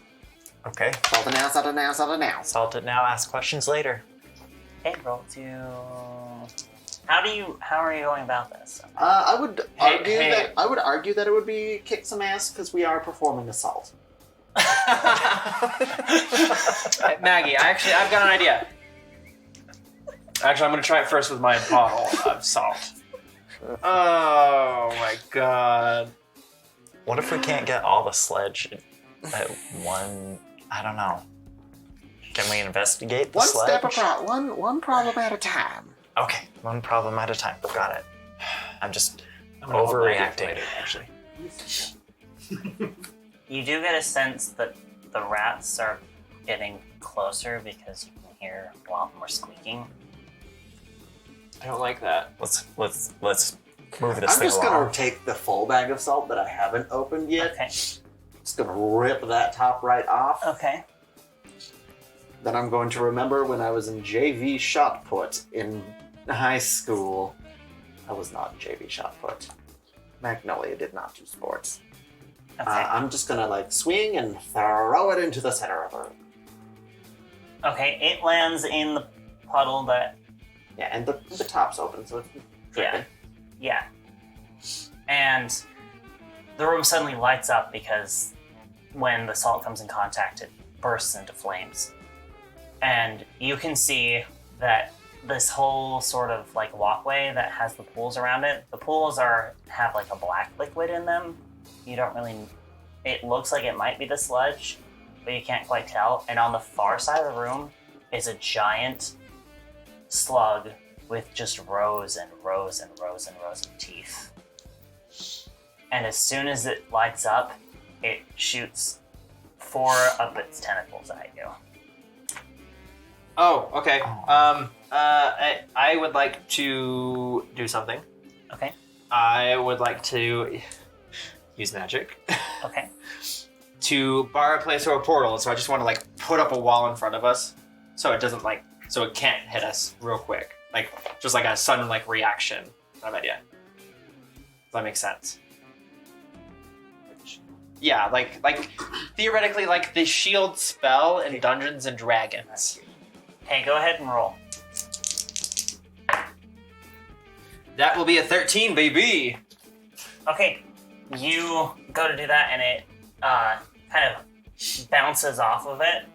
Okay. Salt it now, salt it now, salt it now. Salt it now. Ask questions later. Okay, roll to. How are you going about this? I would argue hey. that I would argue that it would be kick some ass because we are performing assault. Maggie, I've got an idea. Actually, I'm gonna try it first with my bottle of salt. Oh my god. What if we can't get all the sledge at one? I don't know. Can we investigate the One sledge? step apart, one problem at a time. Okay, one problem at a time. Got it. I'm just I'm gonna hold Maggie overreacting. later, actually. You do get a sense that the rats are getting closer because you can hear a lot more squeaking. I don't like that. Let's move this I'm thing just along. gonna take the full bag of salt that I haven't opened yet. Okay. Just gonna rip that top right off. Okay. Then I'm going to remember when I was in JV shot put in high school. I was not in JV shot put. Magnolia did not do sports. Okay. I'm just gonna like swing and throw it into the center of her. Okay. It lands in the puddle that. Yeah, and the top's open, so it's dripping. Yeah. And the room suddenly lights up because when the salt comes in contact, it bursts into flames. And you can see that this whole sort of like walkway that has the pools around it, the pools have like a black liquid in them. You don't really, it looks like it might be the sludge, but you can't quite tell. And on the far side of the room is a giant slug with just rows and rows and rows and rows of teeth. And as soon as it lights up, it shoots 4 of its tentacles at you. Oh, okay. I would like to do something. Okay. I would like to use magic Okay. to bar a place or a portal. So I just want to like put up a wall in front of us, so it doesn't so it can't hit us real quick. Like just like a sudden like reaction kind of idea. Does that make sense? Yeah, like theoretically like the shield spell in Dungeons and Dragons. Hey, go ahead and roll. That will be a 13, baby. Okay. You go to do that, and it kind of bounces off of it,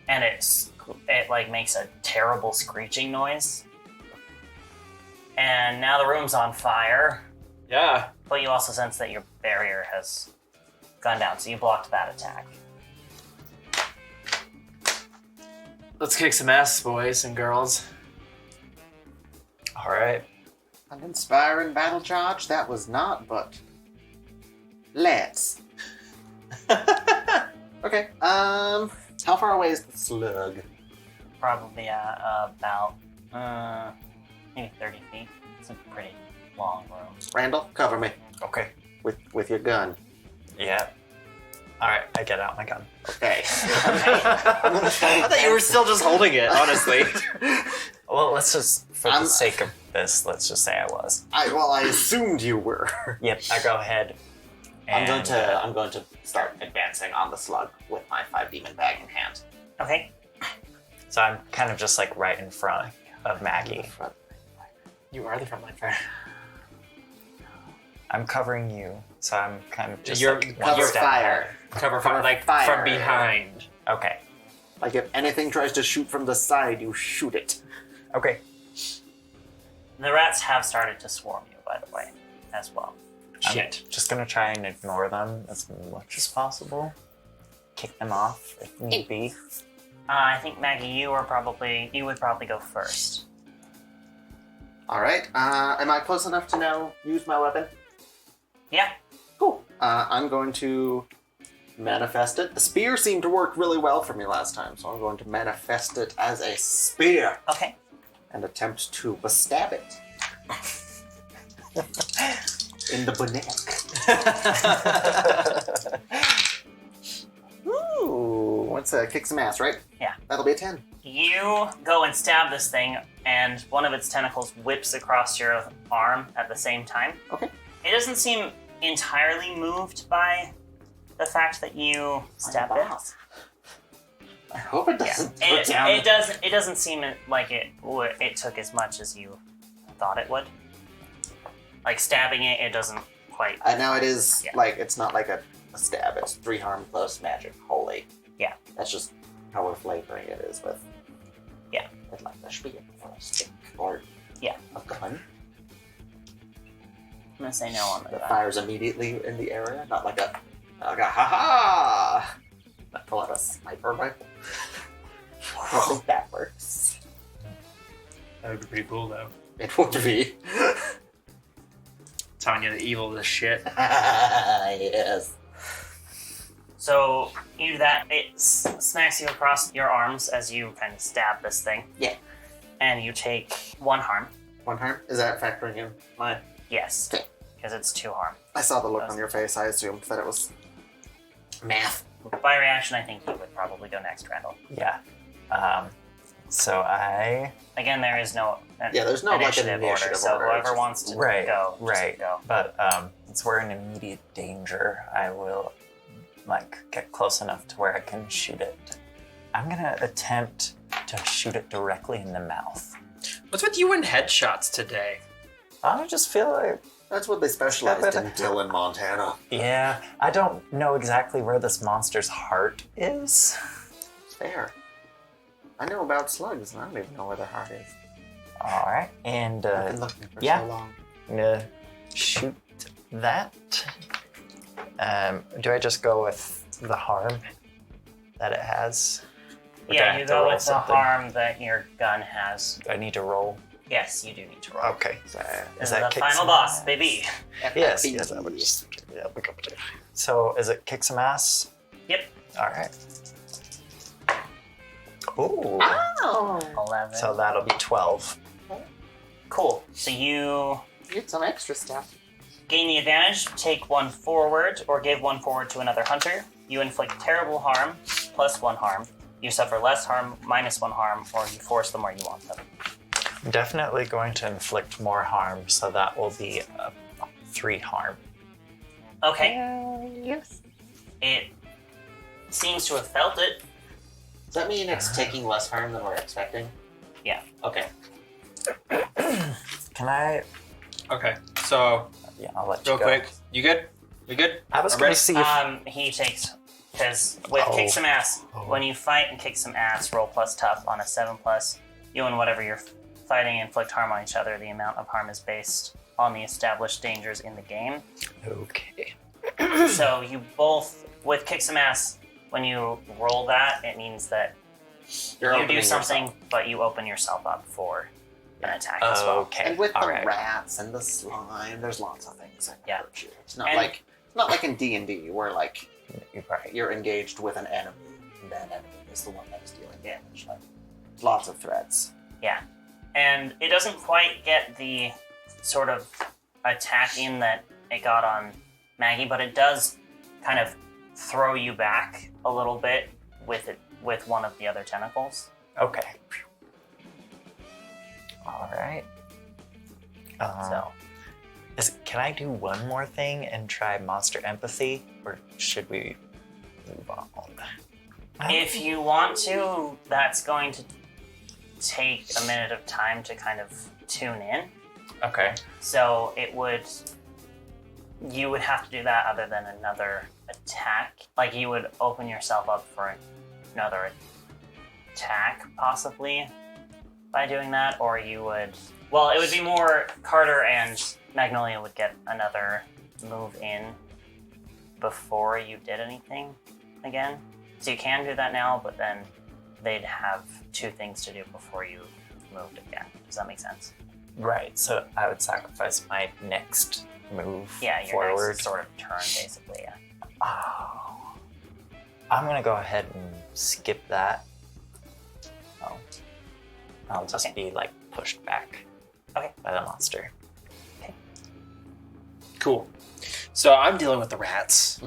and it like makes a terrible screeching noise. And now the room's on fire, Yeah. but you also sense that your barrier has gone down, so you blocked that attack. Let's kick some ass, boys and girls. All right. An inspiring battle charge? That was not, but let's. Okay. How far away is the slug? Probably about maybe 30 feet. It's a pretty long room. Randall, cover me Okay. with your gun. Yeah. All right. I get out my gun. Okay. I thought you were still just holding it, honestly. Well, let's just, for I'm- the sake of this, let's just say I was. I assumed you were. Yep. I go ahead. I'm and, going to start advancing on the slug with my 5 demon bag in hand. Okay. So I'm kind of just like right in front of Maggie. You are the frontline fighter. I'm covering you, so I'm kind of just You're like one Cover step fire. Cover from like fire. from behind. ahead. Okay. Like if anything tries to shoot from the side, you shoot it. Okay. The rats have started to swarm you, by the way, as well. Shit. I'm just gonna try and ignore them as much as possible. Kick them off if need be. I think Maggie, you would probably go first. All right. Am I close enough to now use my weapon? Yeah. Cool. I'm going to manifest it. The spear seemed to work really well for me last time, so I'm going to manifest it as a spear Okay. and attempt to stab it in the neck. Ooh, let's kick some ass, right? Yeah. That'll be a 10. You go and stab this thing, and one of its tentacles whips across your arm at the same time. Okay. It doesn't seem entirely moved by the fact that you stabbed it. I hope it Yeah. doesn't put down. It doesn't seem like it took as much as you thought it would. Like stabbing it, it doesn't quite. Now it is Yeah. like it's not like a stab. It's 3 harm plus magic. Holy. Yeah. That's just how we're flavoring it is with. Yeah. With like the spear or a stick or Yeah. a gun I'm gonna say no on that that. fires immediately in the area, not like a ha. Not pull out a sniper rifle. I don't think that works. That would be pretty cool though. It would be. Telling you the evil of this shit. Yes. So you do that. It smacks you across your arms as you kind of stab this thing. Yeah. And you take 1 harm. 1 harm? Is that factoring in my? Yes. Okay. Because it's 2 harm. I saw the look on your face. I assumed that it was math. By reaction, I think you would probably go next, Randall. Yeah. So I. Again, there is no Yeah, there's no, like, initiative, initiative order, so order, whoever it's just- wants to Right, go, just right. go. But since we're in immediate danger, I will get close enough to where I can shoot it. I'm gonna attempt to shoot it directly in the mouth. What's with you and headshots today? I just feel like, That's what they specialized in Dillon, Montana. yeah, I don't know exactly where this monster's heart is. Fair. I know about slugs, and I don't even know where their heart is. All right, and I've been looking for yeah. so long. I'm gonna shoot that. Do I just go with the harm that it has? Or do I Yeah, have you to go roll with the something? harm that your gun has. Do I need to roll? Yes, you do need to roll. Okay. So, This is that the kick final some boss, ass? baby. Yes, yes, I would just. Yeah, look up to it. So, is it kick some ass? Yep. All right. Ooh. Oh. 11. So that'll be 12. Cool. So you Get some extra stuff. gain the advantage, take 1 forward, or give 1 forward to another hunter. You inflict terrible harm, plus 1 harm. You suffer less harm, minus 1 harm, or you force them where you want them. I'm definitely going to inflict more harm, so that will be 3 harm. Okay. Yes. It seems to have felt it. Does that mean it's taking less harm than we're expecting? Yeah. Okay. Can I? Okay, so Yeah, I'll let you real go. quick, you good? We good? I was I'm going ready. to see if. He takes, because with Oh. kick some ass, Oh. when you fight and kick some ass, roll plus tough on a 7+. You and whatever you're fighting inflict harm on each other. The amount of harm is based on the established dangers in the game. Okay. So you both, with kick some ass, when you roll that, it means that You're you opening do something, yourself. but you open yourself up for an attack as well. Okay. And with All the right. rats and the slime, there's lots of things that can Yeah. hurt you. It's not And- like in D&D where like You're right. you're engaged with an enemy, and that enemy is the one that's dealing damage. Like lots of threats. And it doesn't quite get the sort of attack in that it got on Maggie, but it does kind of throw you back a little bit with one of the other tentacles. Okay. All right. So Can I do one more thing and try monster empathy, or should we move on? if you want to, that's going to take a minute of time to kind of tune in. Okay. So it would you would have to do that other than another attack. Like, you would open yourself up for another attack, possibly, by doing that, or you would... Well, it would be more Carter and Magnolia would get another move in before you did anything again. So you can do that now, but then they'd have 2 things to do before you moved again. Does that make sense? Right, so I would sacrifice my next move Yeah, your forward. next sort of turn, basically, yeah. Oh. I'm gonna go ahead and skip that. Oh. I'll just Okay. be like pushed back Okay. by the monster. Cool. So I'm dealing with the rats.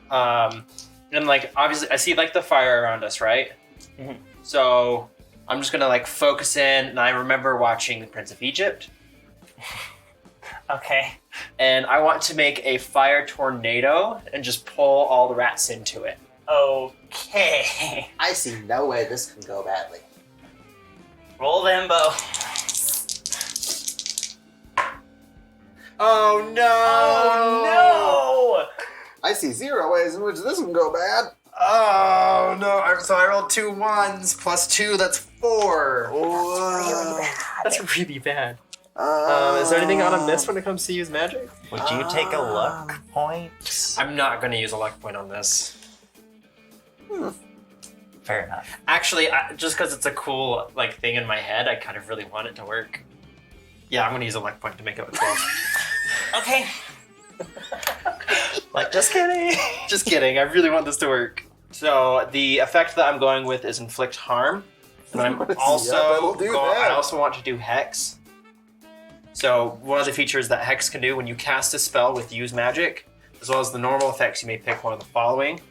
And like obviously I see like the fire around us, right? Mhm. So I'm just gonna like focus in, and I remember watching The Prince of Egypt, Okay. and I want to make a fire tornado and just pull all the rats into it. Okay. I see no way this can go badly. Roll them both. Oh no! Oh I see 0 ways in which this can go bad. Oh no! So I rolled 2 1s plus 2. That's 4. That's really bad. Is there anything on a miss when it comes to use magic? Would you take a luck point? I'm not going to use a luck point on this. Fair enough. Actually, just because it's a cool like thing in my head, I kind of really want it to work. Yeah, I'm going to use a luck point to make it a 12. Okay. Like, just kidding. Just kidding. I really want this to work. So the effect that I'm going with is inflict harm, and I'm also that'll do that. I also want to do hex. So one of the features that hex can do when you cast a spell with use magic, as well as the normal effects, you may pick one of the following.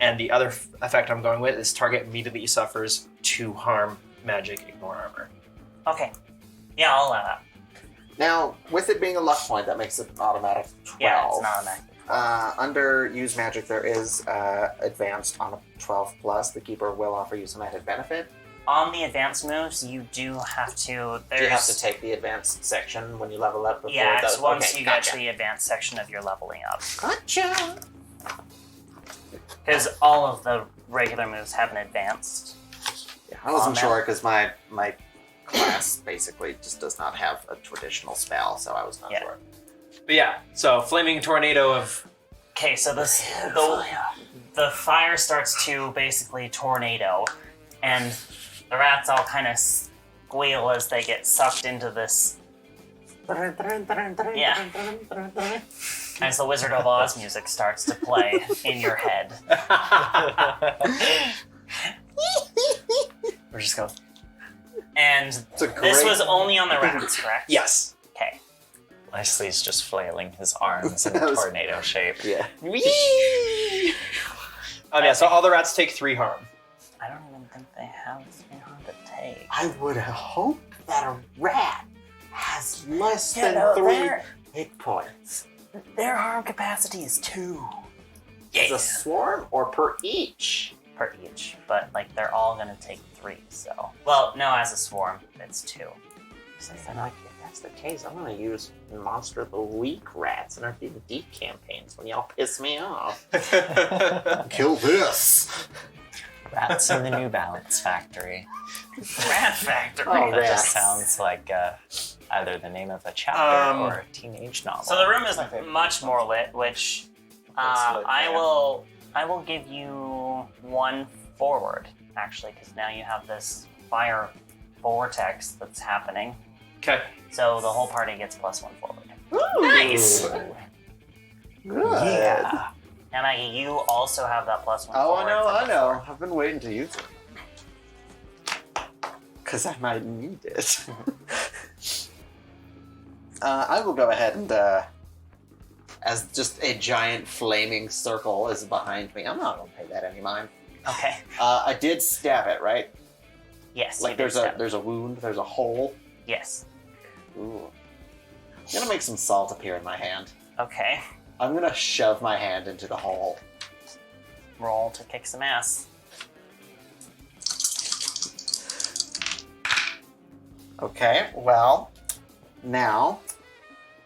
And the other effect I'm going with is target immediately suffers 2 harm, magic, ignore armor. Okay. Yeah, I'll allow that. Now, with it being a luck point, that makes it an automatic 12. Yeah, it's not a magic. Under use magic, there is advanced on a 12 plus. The keeper will offer you some added benefit. On the advanced moves, you do have to. There's, Do you have to take the advanced section when you level up? Before Yeah, it's the... once okay, you gotcha. get to the advanced section of your leveling up. Gotcha. Because all of the regular moves have an advanced. Yeah, I wasn't that. sure because my class basically just does not have a traditional spell, so I was not Yeah. sure. But yeah, so flaming tornado of Okay, so the fire starts to basically tornado, and the rats all kind of squeal as they get sucked into this. Yeah. As the Wizard of Oz music starts to play in your head. We're just going. And It's a this great- was only on the rats, correct? yes. Okay. Leslie's just flailing his arms in a That was- tornado shape. Yeah. Yeah, so all the rats take 3 harm. I don't even think they have 300 to take. I would hope that a rat has less Yeah, than no, 3 hit points. their harm capacity is 2 Is a swarm or per each? per each, but like they're all gonna take 3. So, well, no, as a swarm, it's 2. So if that's the case, I'm gonna use Monster of the Week rats in our D&D campaigns when y'all piss me off. Kill this! Rats in the New Balance Factory. Rat Factory. Oh, That just rats. sounds like either the name of a chapter Um, or a teenage novel. So the room is much more lit, which I will give you 1 forward, actually, because now you have this fire vortex that's happening. Okay. So the whole party gets +1 forward. Nice! Ooh. Good. Yeah. Now, Maggie, you also have that +1 Oh, forward. I know. I've been waiting to use it. Because I might need it. I will go ahead and, as just a giant flaming circle is behind me, I'm not going to pay that any mind. Okay. I did stab it, right? Yes. you Like did step. there's a wound, there's a hole. Yes. Ooh. I'm gonna make some salt appear in my hand. Okay. I'm gonna shove my hand into the hole. Roll to kick some ass. Okay, well, now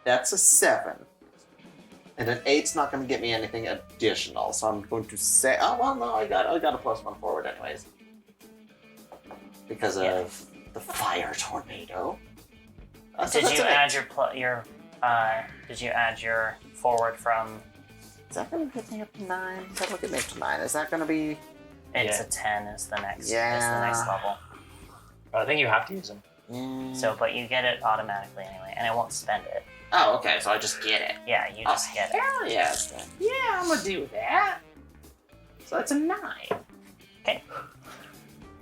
that's a 7. And an 8's not going to get me anything additional, so I'm going to say, oh well, no, I got a +1 forward anyways, because of the fire tornado. So Did that's you an 8. add did you add your forward from? Is that going to get me up to 9? That'll get me up to 9. Is that going to be? It's Yeah. a 10 is the next. Is the Yeah. next level. But I think you have to use them. So, but you get it automatically anyway, and it won't spend it. Oh, okay. So I just get it. Yeah, you just get it. Hell yes. Yeah, I'm gonna do that. So that's a 9. Okay.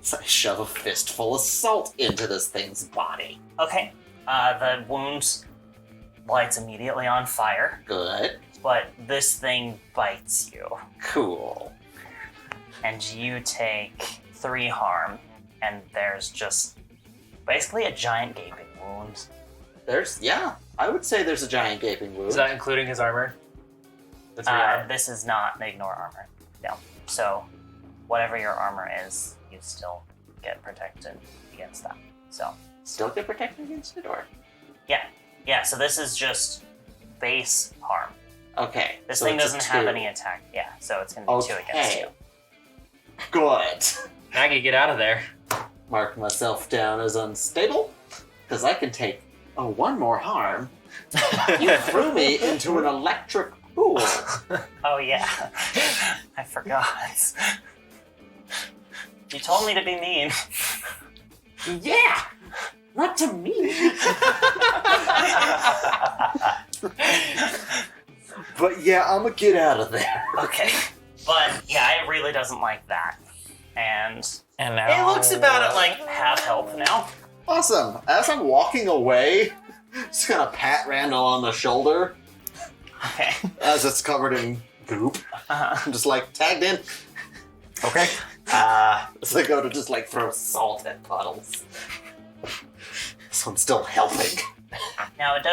So I shove a fistful of salt into this thing's body. Okay. The wound lights immediately on fire, Good. but this thing bites you, Cool. and you take 3 harm, and there's just basically a giant gaping wound. I would say there's a giant gaping wound. Is that including his armor? The 3 armor? This is not ignore armor. No. So, whatever your armor is, you still get protected against that. So, Still get protected against it, or? yeah. So this is just base harm. Okay. This so thing it's a doesn't have 2. any attack. Yeah. So it's gonna be 2 against you. Good. Maggie, get out of there. Mark myself down as unstable, because I can take one more harm. You threw me into an electric pool. Oh yeah. I forgot. You told me to be mean. Yeah, not to me. But yeah, I'm gonna get out of there. Okay. But yeah, it really doesn't like that. And And now it looks about at like half health now. Awesome. As I'm walking away, just gonna pat Randall on the shoulder Okay. as it's covered in goop. I'm just like tagged in. Okay. As I go to just like throw salt at puddles. So I'm still helping. Now it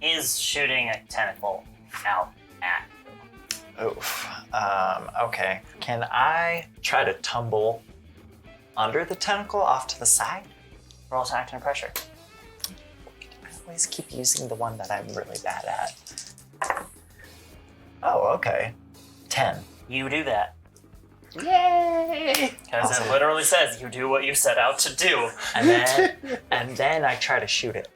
is shooting a tentacle out at. Oof. Okay. Can I try to tumble under the tentacle off to the side? Roll attack and pressure. I always keep using the one that I'm really bad at. Oh, okay. 10. You do that. Yay! Because Awesome. it literally says you do what you set out to do. And then I try to shoot it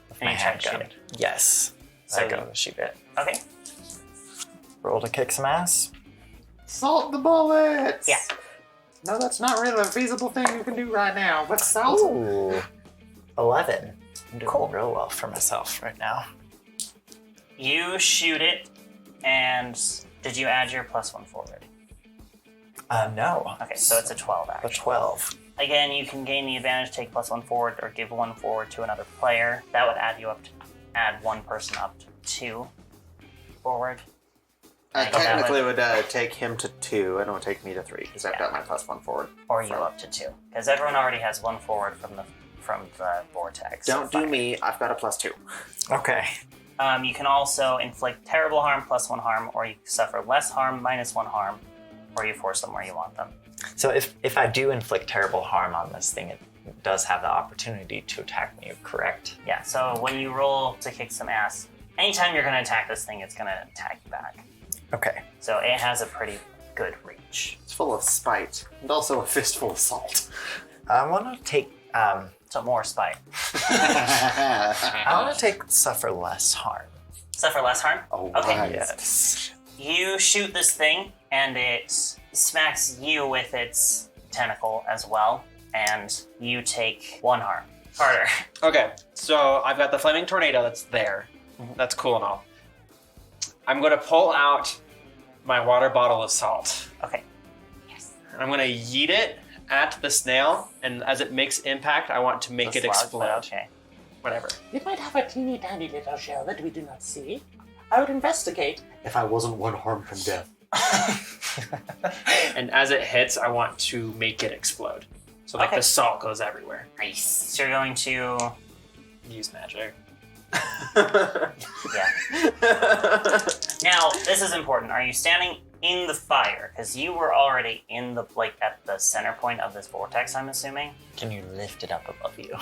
with And my you try to shoot handgun. Yes. So I go to shoot it. Okay. Roll to kick some ass. Salt the bullets! Yeah. No, that's not really a feasible thing you can do right now, but salt. Ooh. 11. I'm doing Cool. real well for myself right now. You shoot it, and did you add your +1 forward? No. Okay, so it's a 12 A actually. 12. Again, you can gain the advantage, take +1 forward, or give 1 forward to another player. That would add 1 person up to 2 forward. I That technically would take him to 2, and it would take me to 3, because I've got my +1 forward. Or you up to 2. Because everyone already has 1 forward from the vortex. Don't so do fine. me, I've got a +2. Okay. You can also inflict terrible harm, +1 harm, or you suffer less harm, -1 harm, or you force them where you want them. So if I do inflict terrible harm on this thing, it does have the opportunity to attack me, correct? Yeah, so when you roll to kick some ass, anytime you're going to attack this thing, it's going to attack you back. Okay. So it has a pretty good reach. It's full of spite, and also a fistful of salt. I want to take So more spite. I want to take suffer less harm. Suffer less harm? Oh, Okay. right. Yes. You shoot this thing, and it smacks you with its tentacle as well, and you take 1 harm. Harder. Okay, so I've got the flaming tornado that's there. That's cool and all. I'm going to pull out my water bottle of salt. Okay. And I'm going to yeet it at the snail, and as it makes impact, I want to make The it slug, explode. but okay. Whatever. It might have a teeny tiny little shell that we do not see. I would investigate. If I wasn't 1 harm from death. And as it hits, I want to make it explode. So like Okay. the salt goes everywhere. Nice. So you're going to... Use magic. Yeah. Now, this is important. Are you standing in the fire, because you were already in the at the center point of this vortex, I'm assuming. Can you lift it up above you?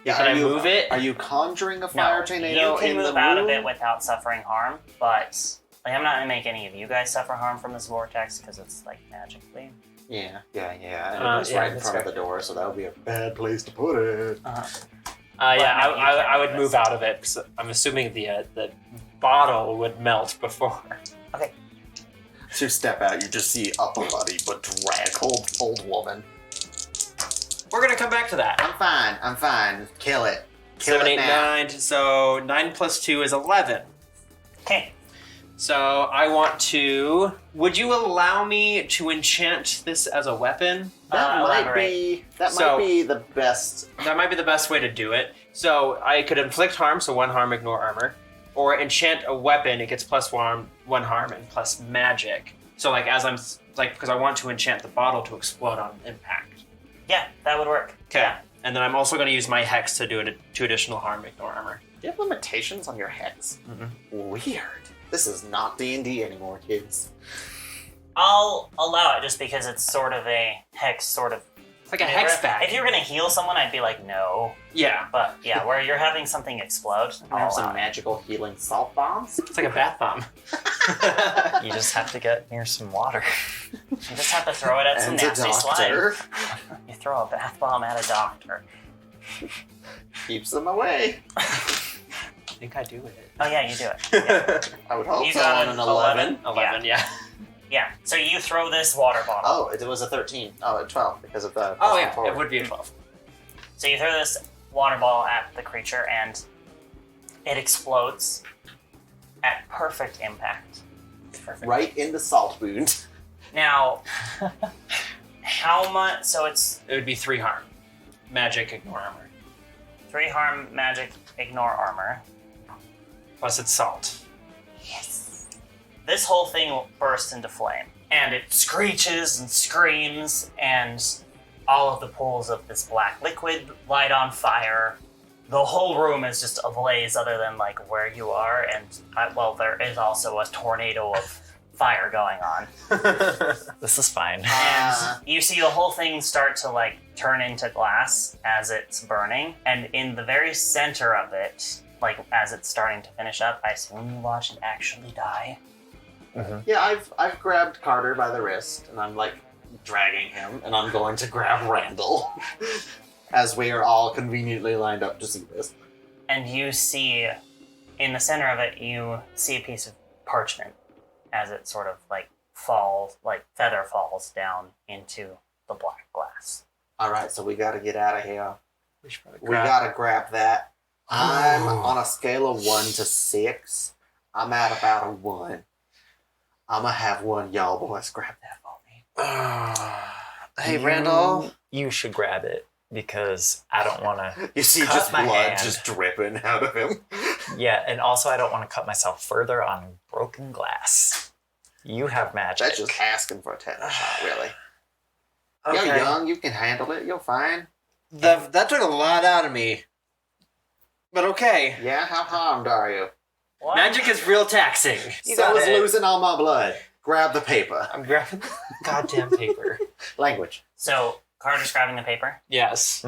Yeah, Can I move it? Are you conjuring a fire tornado you can in move the out room? of it without suffering harm, but I'm not gonna make any of you guys suffer harm from this vortex because it's magically. Yeah. And Yeah, it's right in that's front of fair. the door, so that would be a bad place to put it. Yeah, no, you I can't would do move this. out of it. 'Cause I'm assuming the bottle would melt before. So you step out, you just see upper body, but drag old woman. We're gonna come back to that. I'm fine. Kill it. Kill 7, it 8, now. 9. So 9 plus 2 is 11. Okay. So I want to. Would you allow me to enchant this as a weapon? That might elaborate. be the best. That might be the best way to do it. So I could inflict harm, so 1 harm, ignore armor, or enchant a weapon. It gets plus 1 harm and plus magic. So as I'm because I want to enchant the bottle to explode on impact. Yeah, that would work. Okay. Yeah. And then I'm also going to use my hex to do 2 additional harm, ignore armor. Do you have limitations on your hex? Weird. This is not D&D anymore, kids. I'll allow it just because it's sort of a hex, sort of. It's like a hex back. If you're gonna heal someone, I'd be like, no. Yeah. But yeah, where you're having something explode, I have I'll some allow it. magical healing salt bombs. It's like a bath bomb. You just have to get near some water. You just have to throw it at some And a nasty slime. doctor You throw a bath bomb at a doctor. keeps them away. I think I do it. Oh yeah, you do it. Yeah. I would hope You so got on an 11? 11, yeah. Yeah. So you throw this water bottle. Oh, it was a 13. Oh, a 12 because of the. Oh, yeah, forward. it would be a 12. So you throw this water ball at the creature, and it explodes at perfect impact. Perfect. Right in the salt wound. Now, how much? So it's It would be 3 harm. Magic, ignore armor. 3 harm, magic, ignore armor. Plus it's salt. Yes. This whole thing will burst into flame, and it screeches and screams, and all of the pools of this black liquid light on fire. The whole room is just ablaze, other than where you are, and there is also a tornado of fire going on. This is fine. And you see the whole thing start to turn into glass as it's burning, and in the very center of it, as it's starting to finish up, I assume you watch it actually die. Yeah, I've grabbed Carter by the wrist and I'm dragging him, and I'm going to grab Randall as we are all conveniently lined up to see this. And you see, in the center of it, you see a piece of parchment as it sort of falls, feather falls down into the black glass. All right, so we got to get out of here. We should probably We got to grab that. I'm on a scale of 1 to 6. I'm at about a 1. I'm gonna have one y'all boys grab that for me. Hey, Randall. You should grab it because I don't want to. You see Cut just my blood hand. just dripping out of him. Yeah, and also I don't want to cut myself further on broken glass. You have magic. That's just asking for a tetanus shot, really. Okay. You're young, you can handle it, you're fine. That took a lot out of me. But okay. Yeah, how harmed are you? What? Magic is real taxing. So is losing all my blood. Grab the paper. I'm grabbing the goddamn paper. Language. So, Carter's grabbing the paper. Yes.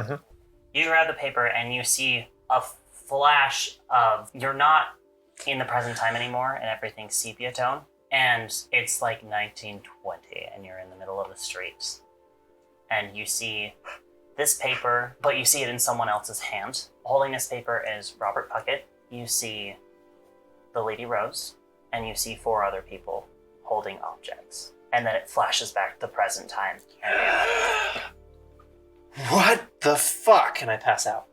You grab the paper and you see a flash of, you're not in the present time anymore and everything's sepia tone. And it's 1920 and you're in the middle of the street. And you see this paper, but you see it in someone else's hand. Holding this paper is Robert Puckett. You see the Lady Rose, and you see 4 other people holding objects. And then it flashes back to the present time. And What the fuck? Can I pass out?